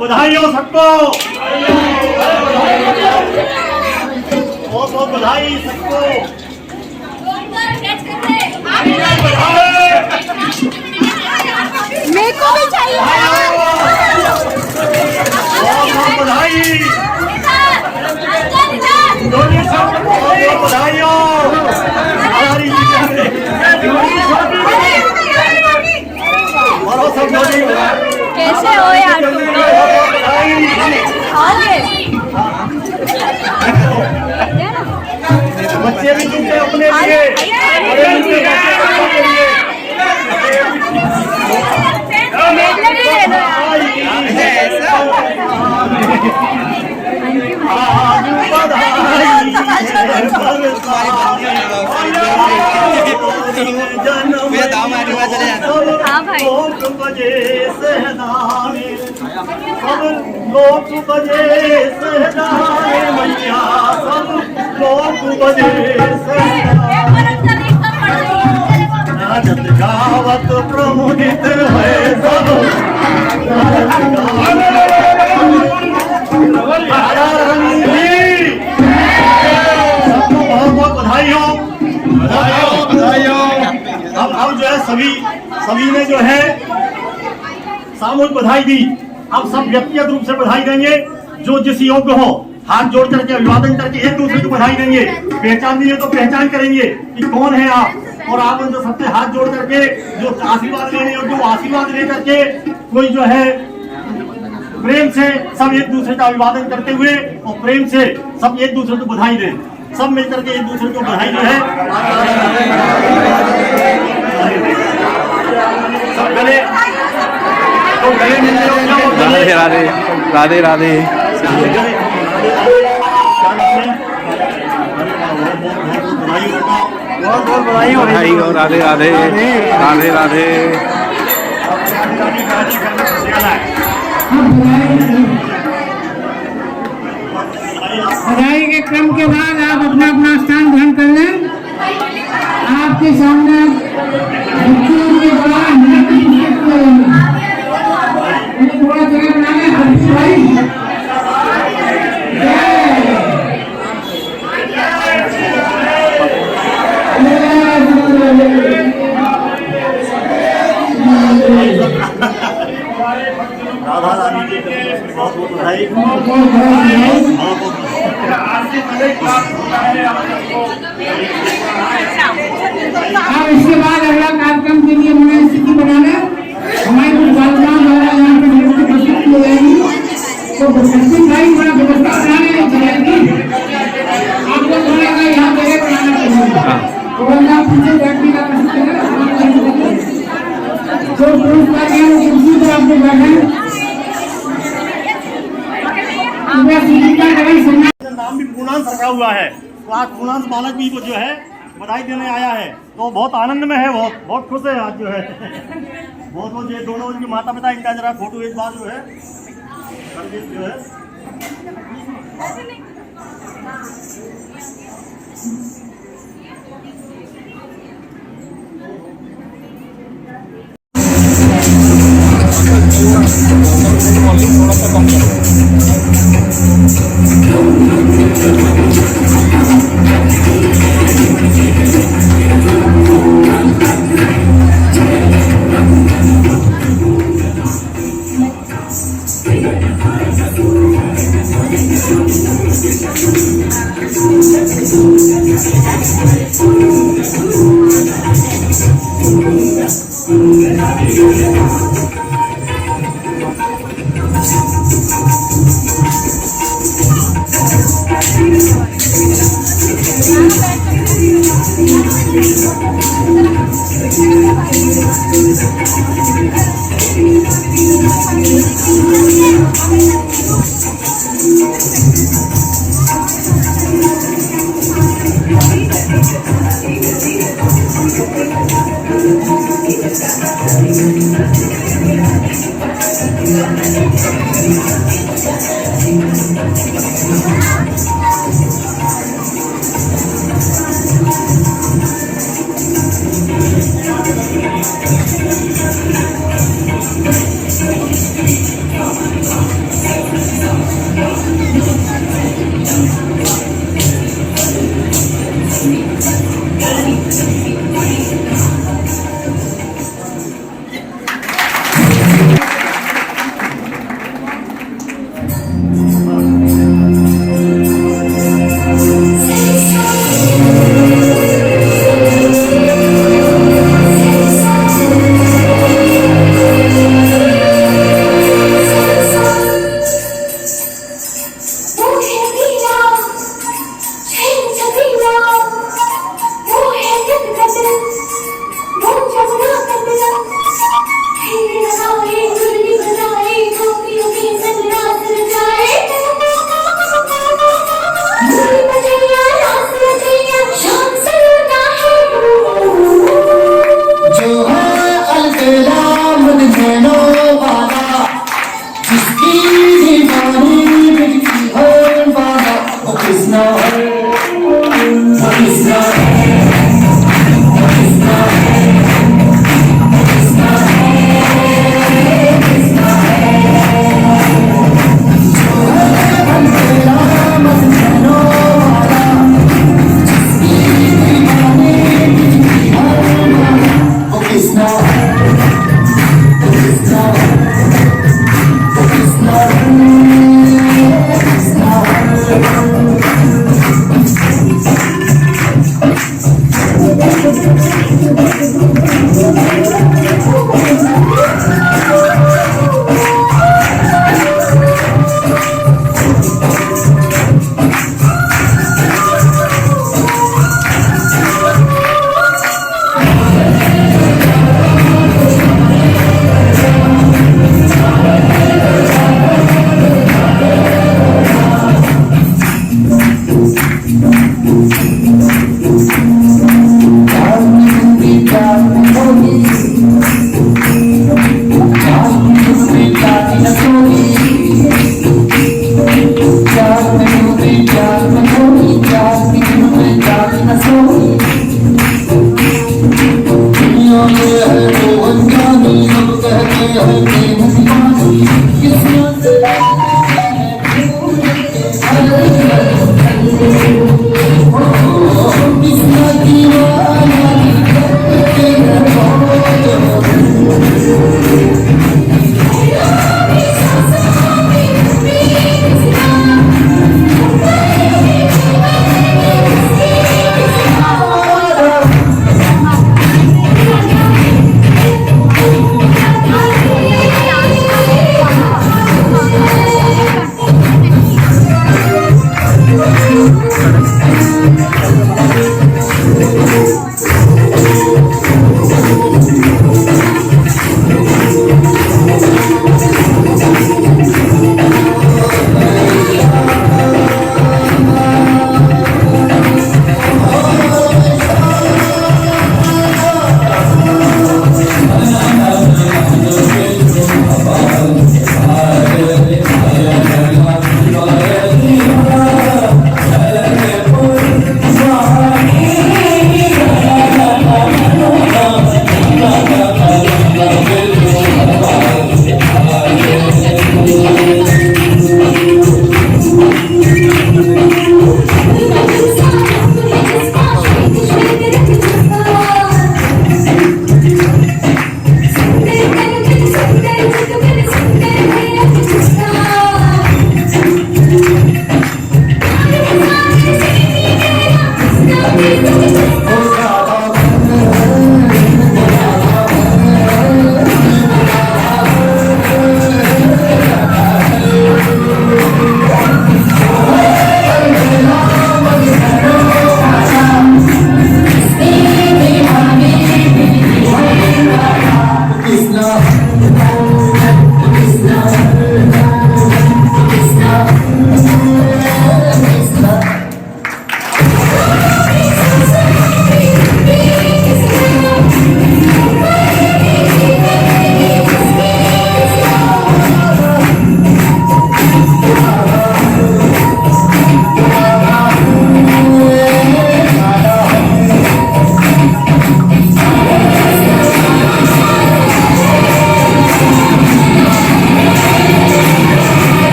बधाई हो सबको, बहुत बहुत बधाई सबको। मेरे को भी चाहिए। बहुत बहुत बधाई, दोनों सबको बहुत बहुत बधाई हो। कैसे हो यार तुम लोग? आओगे? बच्चे भी जुटे अपने लिए, बड़े जुटे बच्चे के लिए। मेडल भी ले लो हाँ भाई। बजे सहनाने सब लोग बजे सहनाने मैया सब लोग बजे नाचत गावत प्रमुदित है सब सबको बहुत बहुत बधाई हो, बधाई हो। अब जो है सभी ने जो है सामूहिक बधाई दी। अब सब व्यक्तिगत रूप से बधाई देंगे, जो जिस योग्य हो हाथ जोड़ करके अभिवादन करके एक दूसरे को बधाई देंगे। पहचान नहीं है तो पहचान करेंगे कि कौन है आप, और आप जो सबसे हाथ जोड़ करके जो आशीर्वाद लेने योग्य वो आशीर्वाद ले करके कोई जो है प्रेम से सब एक दूसरे का अभिवादन करते हुए और प्रेम से सब एक दूसरे को बधाई दें। सब मिलकर के एक दूसरे को बधाई जो है सब गले तो गले मिलने राधे राधे राधे राधे। बहुत बहुत बधाई हो, बधाई हो। राधे राधे राधे राधे। बधाई के क्रम के बाद आप अपना अपना स्थान ग्रहण कर लें। आपके सामने बच्चों के द्वारा नृत्य प्रस्तुत किया जाएगा। थोड़ा जगह बना लें हर्षी भाई। राधा रानी की बहुत बहुत बधाई। अब इसके बाद अगला कार्यक्रम के लिए हमें स्थिति बनाना हमारी कुछ बालिकाओं द्वारा यहाँ पे नृत्य प्रस्तुत की जाएगी। तो हर्षी भाई थोड़ा व्यवस्था बनाने में चलेगी। आपको थोड़ा सा यहाँ जगह बनाना पड़ेगा। तो वरना पीछे बैठने का प्रश्न है। जो पुरस्कार है वो कुर्सी पर आपको बैठे। नाम भी पूर्णांश रखा हुआ है, तो आज पूर्णांश बालक भी को जो है बधाई देने आया है, तो बहुत आनंद में है, बहुत बहुत खुश है आज जो है। बहुत बहुत ये दोनों उनके माता पिता, इनका जरा फोटो एक बार जो है जो है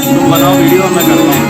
तुम बनाओ वीडियो मैं करता हूँ।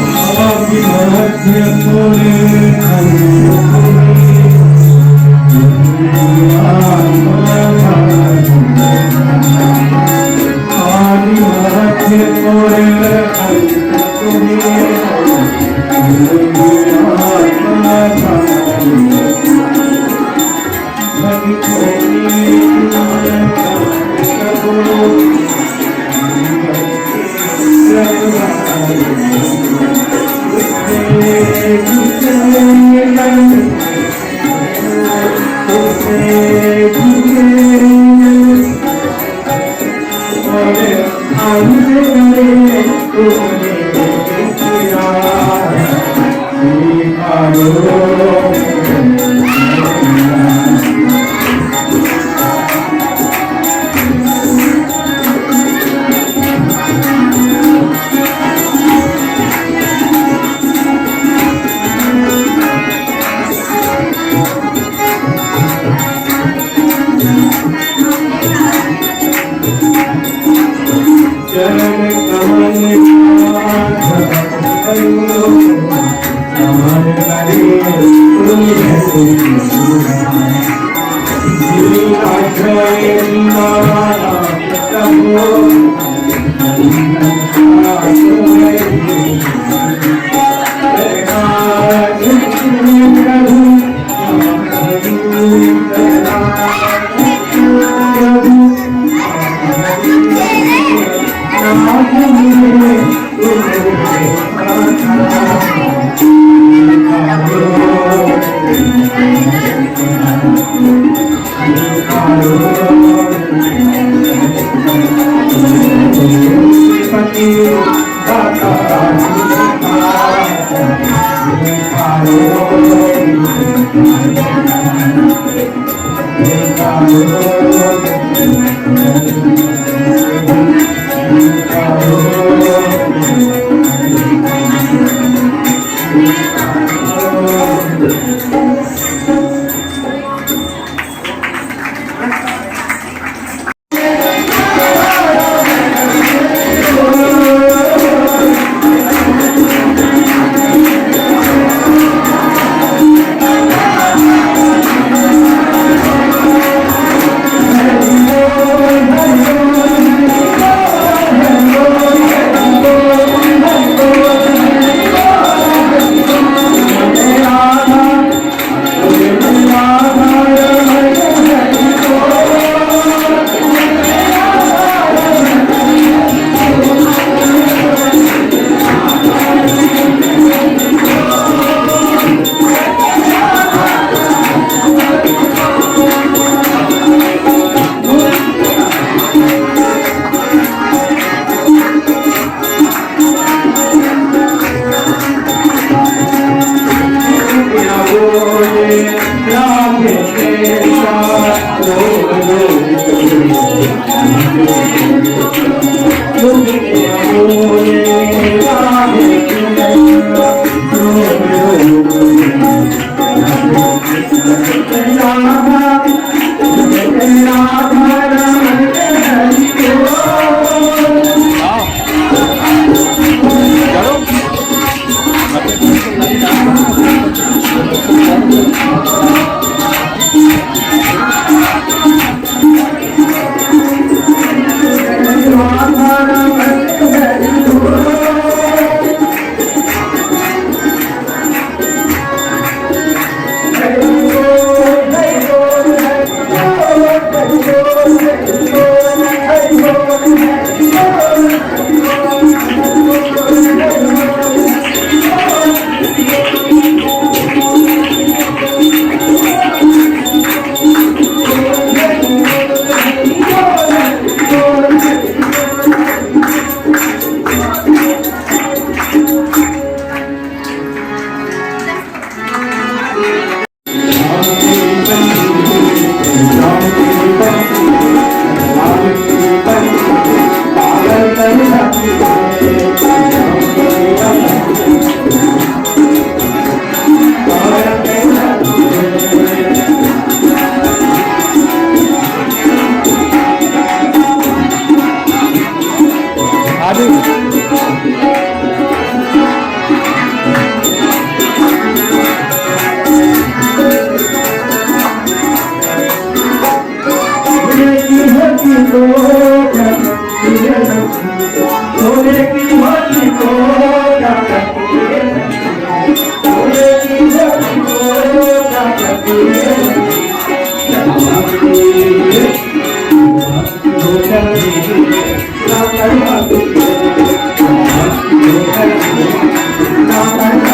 भक्ति को क्या कहती है, भोले की भक्ति को क्या कहती है, क्या भक्ति है, भक्ति हो करती है, क्या करती है, भक्ति हो करती है, क्या करती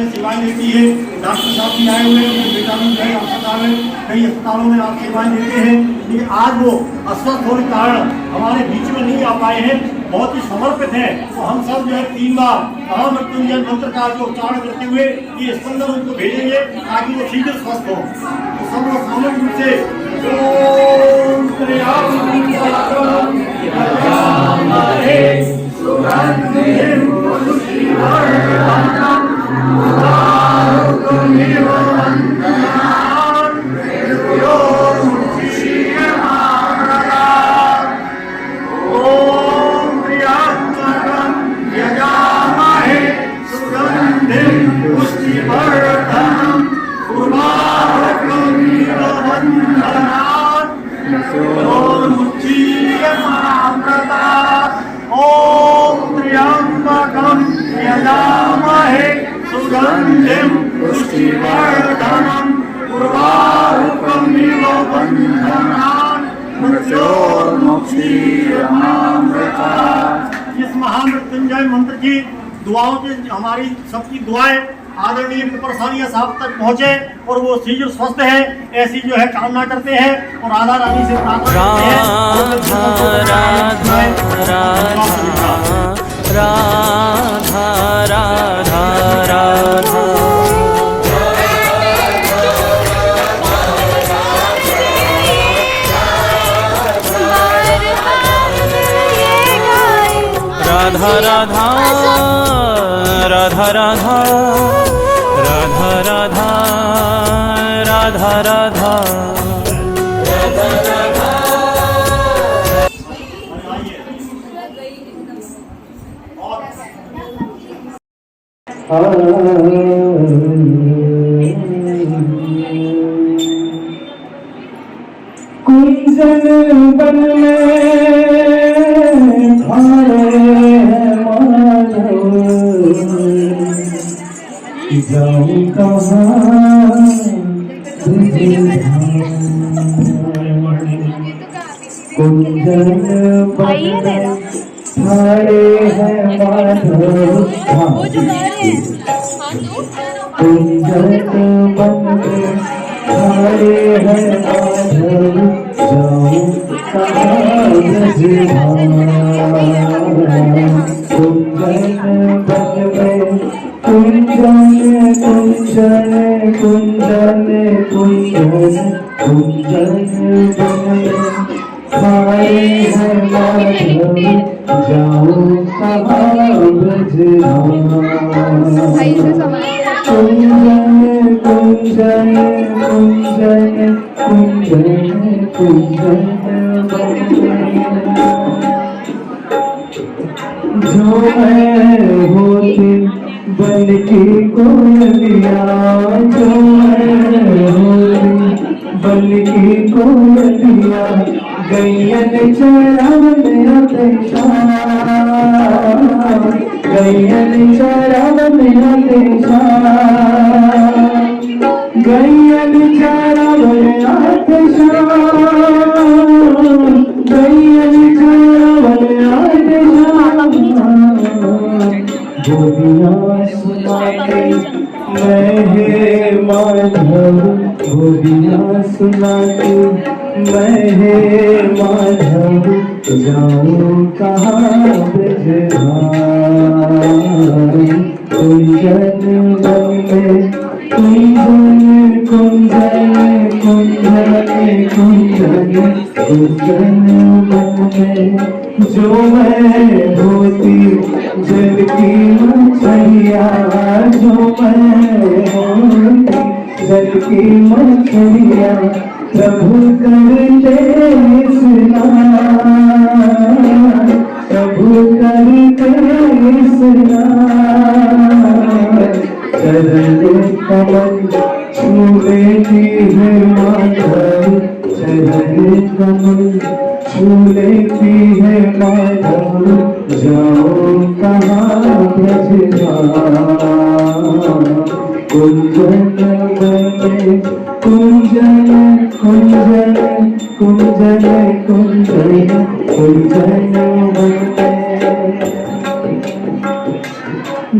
सेवाएं देती है। डॉक्टर साहब भी आए हुए हैं, विटामिन है अस्पताल में, कई अस्पतालों में आप सेवाएं देते हैं, लेकिन आज वो अस्वस्थ होने के कारण हमारे बीच में नहीं आ पाए हैं, बहुत ही समर्पित हैं। तो हम सब जो है 3 बार महामृत्युंजय मंत्र का जो उच्चारण करते हुए ये स्पंदन उनको भेजेंगे ताकि वो शीघ्र स्वस्थ हो। तो सब लोग सामूहिक रूप से ओम त्र्यंबकं यजामहे सुगंधिं पुष्टिवर्धनं उर्वारुकमिव बन्धनान् मृत्योर्मुक्षीयमामृतात्। इस महामृत्युंजय मंत्र की दुआओं की हमारी सबकी दुआएं आदरणीय प्रसादिया साहब तक पहुँचे और वो शीघ्र स्वस्थ है ऐसी जो है कामना करते हैं और राधा रानी से प्रार्थना करते हैं। राधा राधा राधा राधा राधा राधा राधा राधा राधा राधा राधा कुंजन बन में जाऊं कहाँ कुंजन खड़े हैं माधव कुंजन खड़े हैं माधव जाऊं कहाँ कुंजन कुंजन कुंजन कुंजन कुंजन खड़े हैं माधव जाऊं कहाँ ब्रजधाम कुंजन कुंजन कुंजन कुंजन कुंजन जो मैं होती बन की कोयलिया जो मैं होती बन की कोयलिया गैयन चरावन अपेक्षा गैयन चरावन अपेक्षा गैयन चरावन अपेक्षा गैयन चरावन अपेक्षा गोपियाँ सुनाते मैं हे माधव गोपियाँ सुनाते मैं हे माधव जाऊं कहाँ ब्रजधाम कुंजन बन में कुंजन कुंजन कुंजन कुंजन बन में जो मैं होती जल की मछलिया जो मैं होती जल की मछलिया प्रभु करते स्नान प्रभु करते स्नान चरण कमल छू लेती है माधव चरण कमल छू लेती है माधव जाओ कहाँ ब्रजधाम कुंजन बने कुंजन कुंजन कुंजन कुंजन कुंजन बने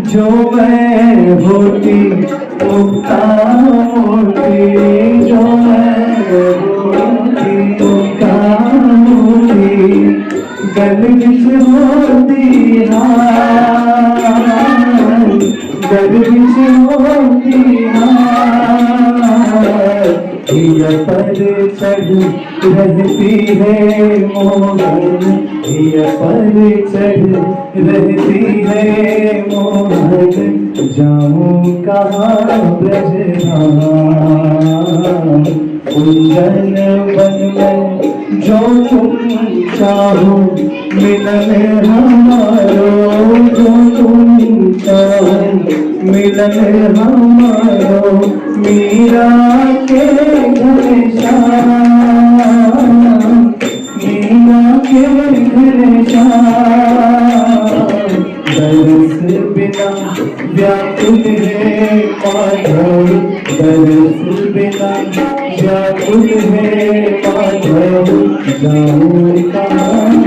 जो मैं होती मुक्ता मोती जो मैं होती मुक्ता मोती गल विच होती गल विच होती हिया पर चढ़ रहती है मोहन हिया पर चढ़ रहती है मोहन जाऊं कहाँ ब्रजधाम कुंजन बन में जो तुम चाहो मिलन हमारो जो तुम चाहो मिलन हमारो मीरा के घनश्याम मीरा के घनश्याम दरस बिना व्याकुल है माधव दरस बिना व्याकुल है माधव जाऊं कहाँ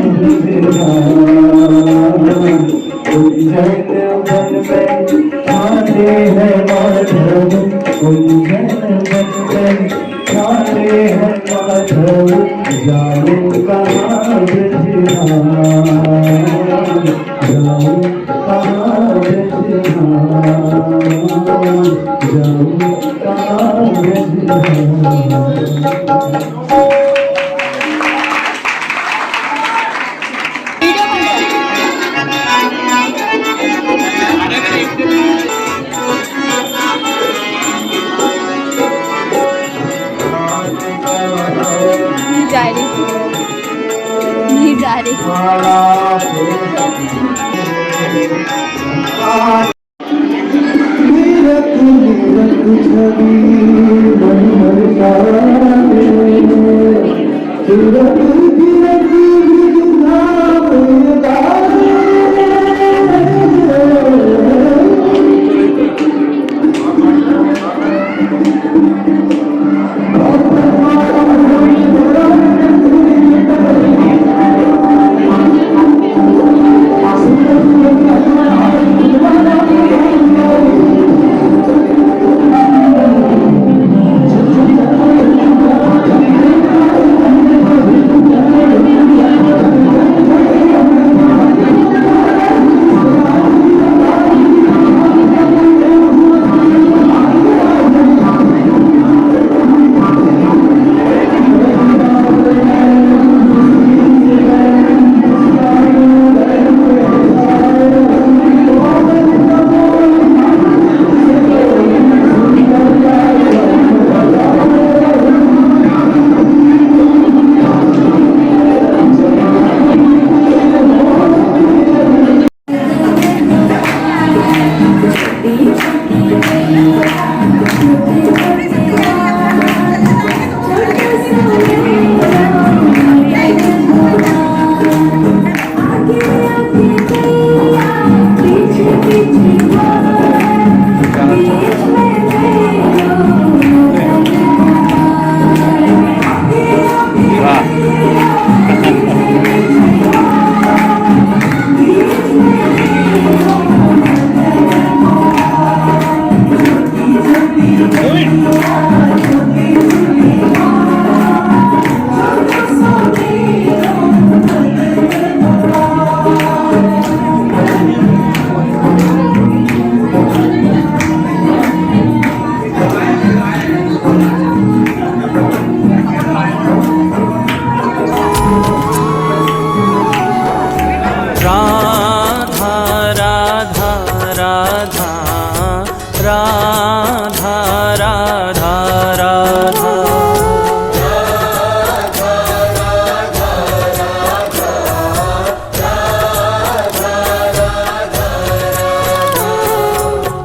कुंजन बन में खाते हैं माधव कुंजन बन में खाते हैं माधव जाऊं कहाँ ब्रजधाम जाऊं कहाँ ब्रजधाम जाऊं कहाँ ब्रजधाम नहीं जा रही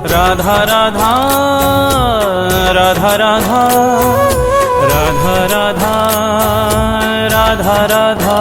राधा राधा राधा राधा राधा राधा राधा राधा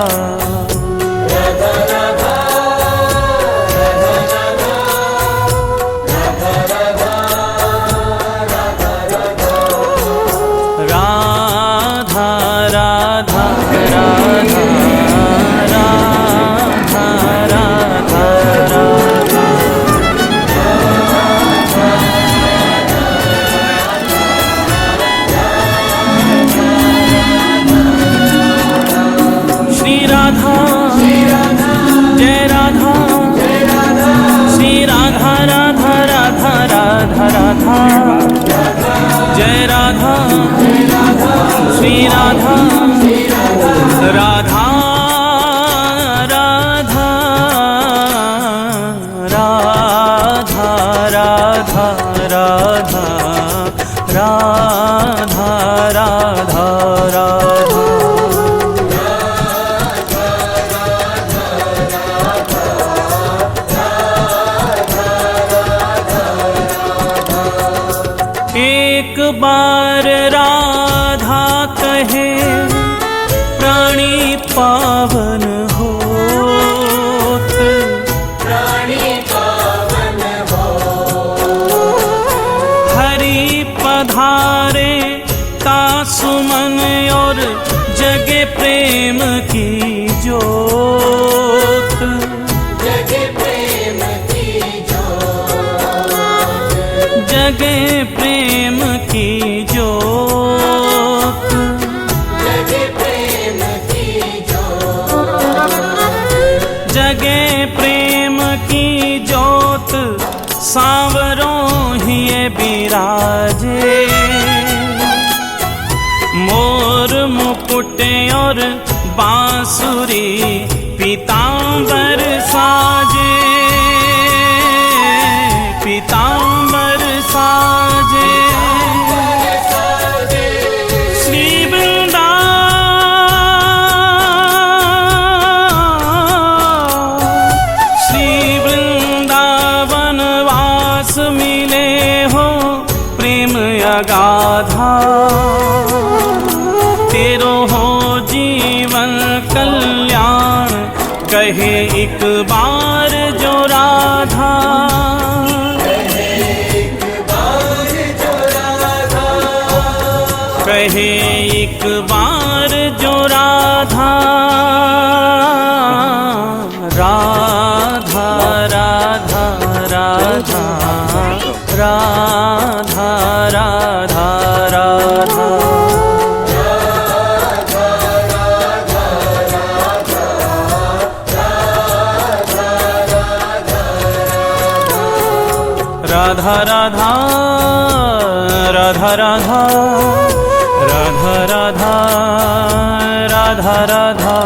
जय राधा श्री राधा राधा राधा राधा राधा राधा राधा राधा राधा एक बार राधा कहे प्राणी पावन होत, प्राणी पावन हो हरि पधारे ता सुमन और जगे प्रेम की जोत, जगे प्रेम की जोत, जगे प्रेम की जोत, जगे प्रेम की जोत, जगे प्रेम की जोत सांवरों ही बिराजे, मोर मुकुट और बांसुरी पीतांबर साजे, पीतांबर साजे, श्री वृंदावन वास मिले हो प्रेम अगाधा, तेरो हो जीवन कल्याण कहे एक बार जो राधा, कहे एक बार जो राधा, राधा राधा राधा राधा राधा राधा राधा राधा राधा राधा राधा राधा राधा राधा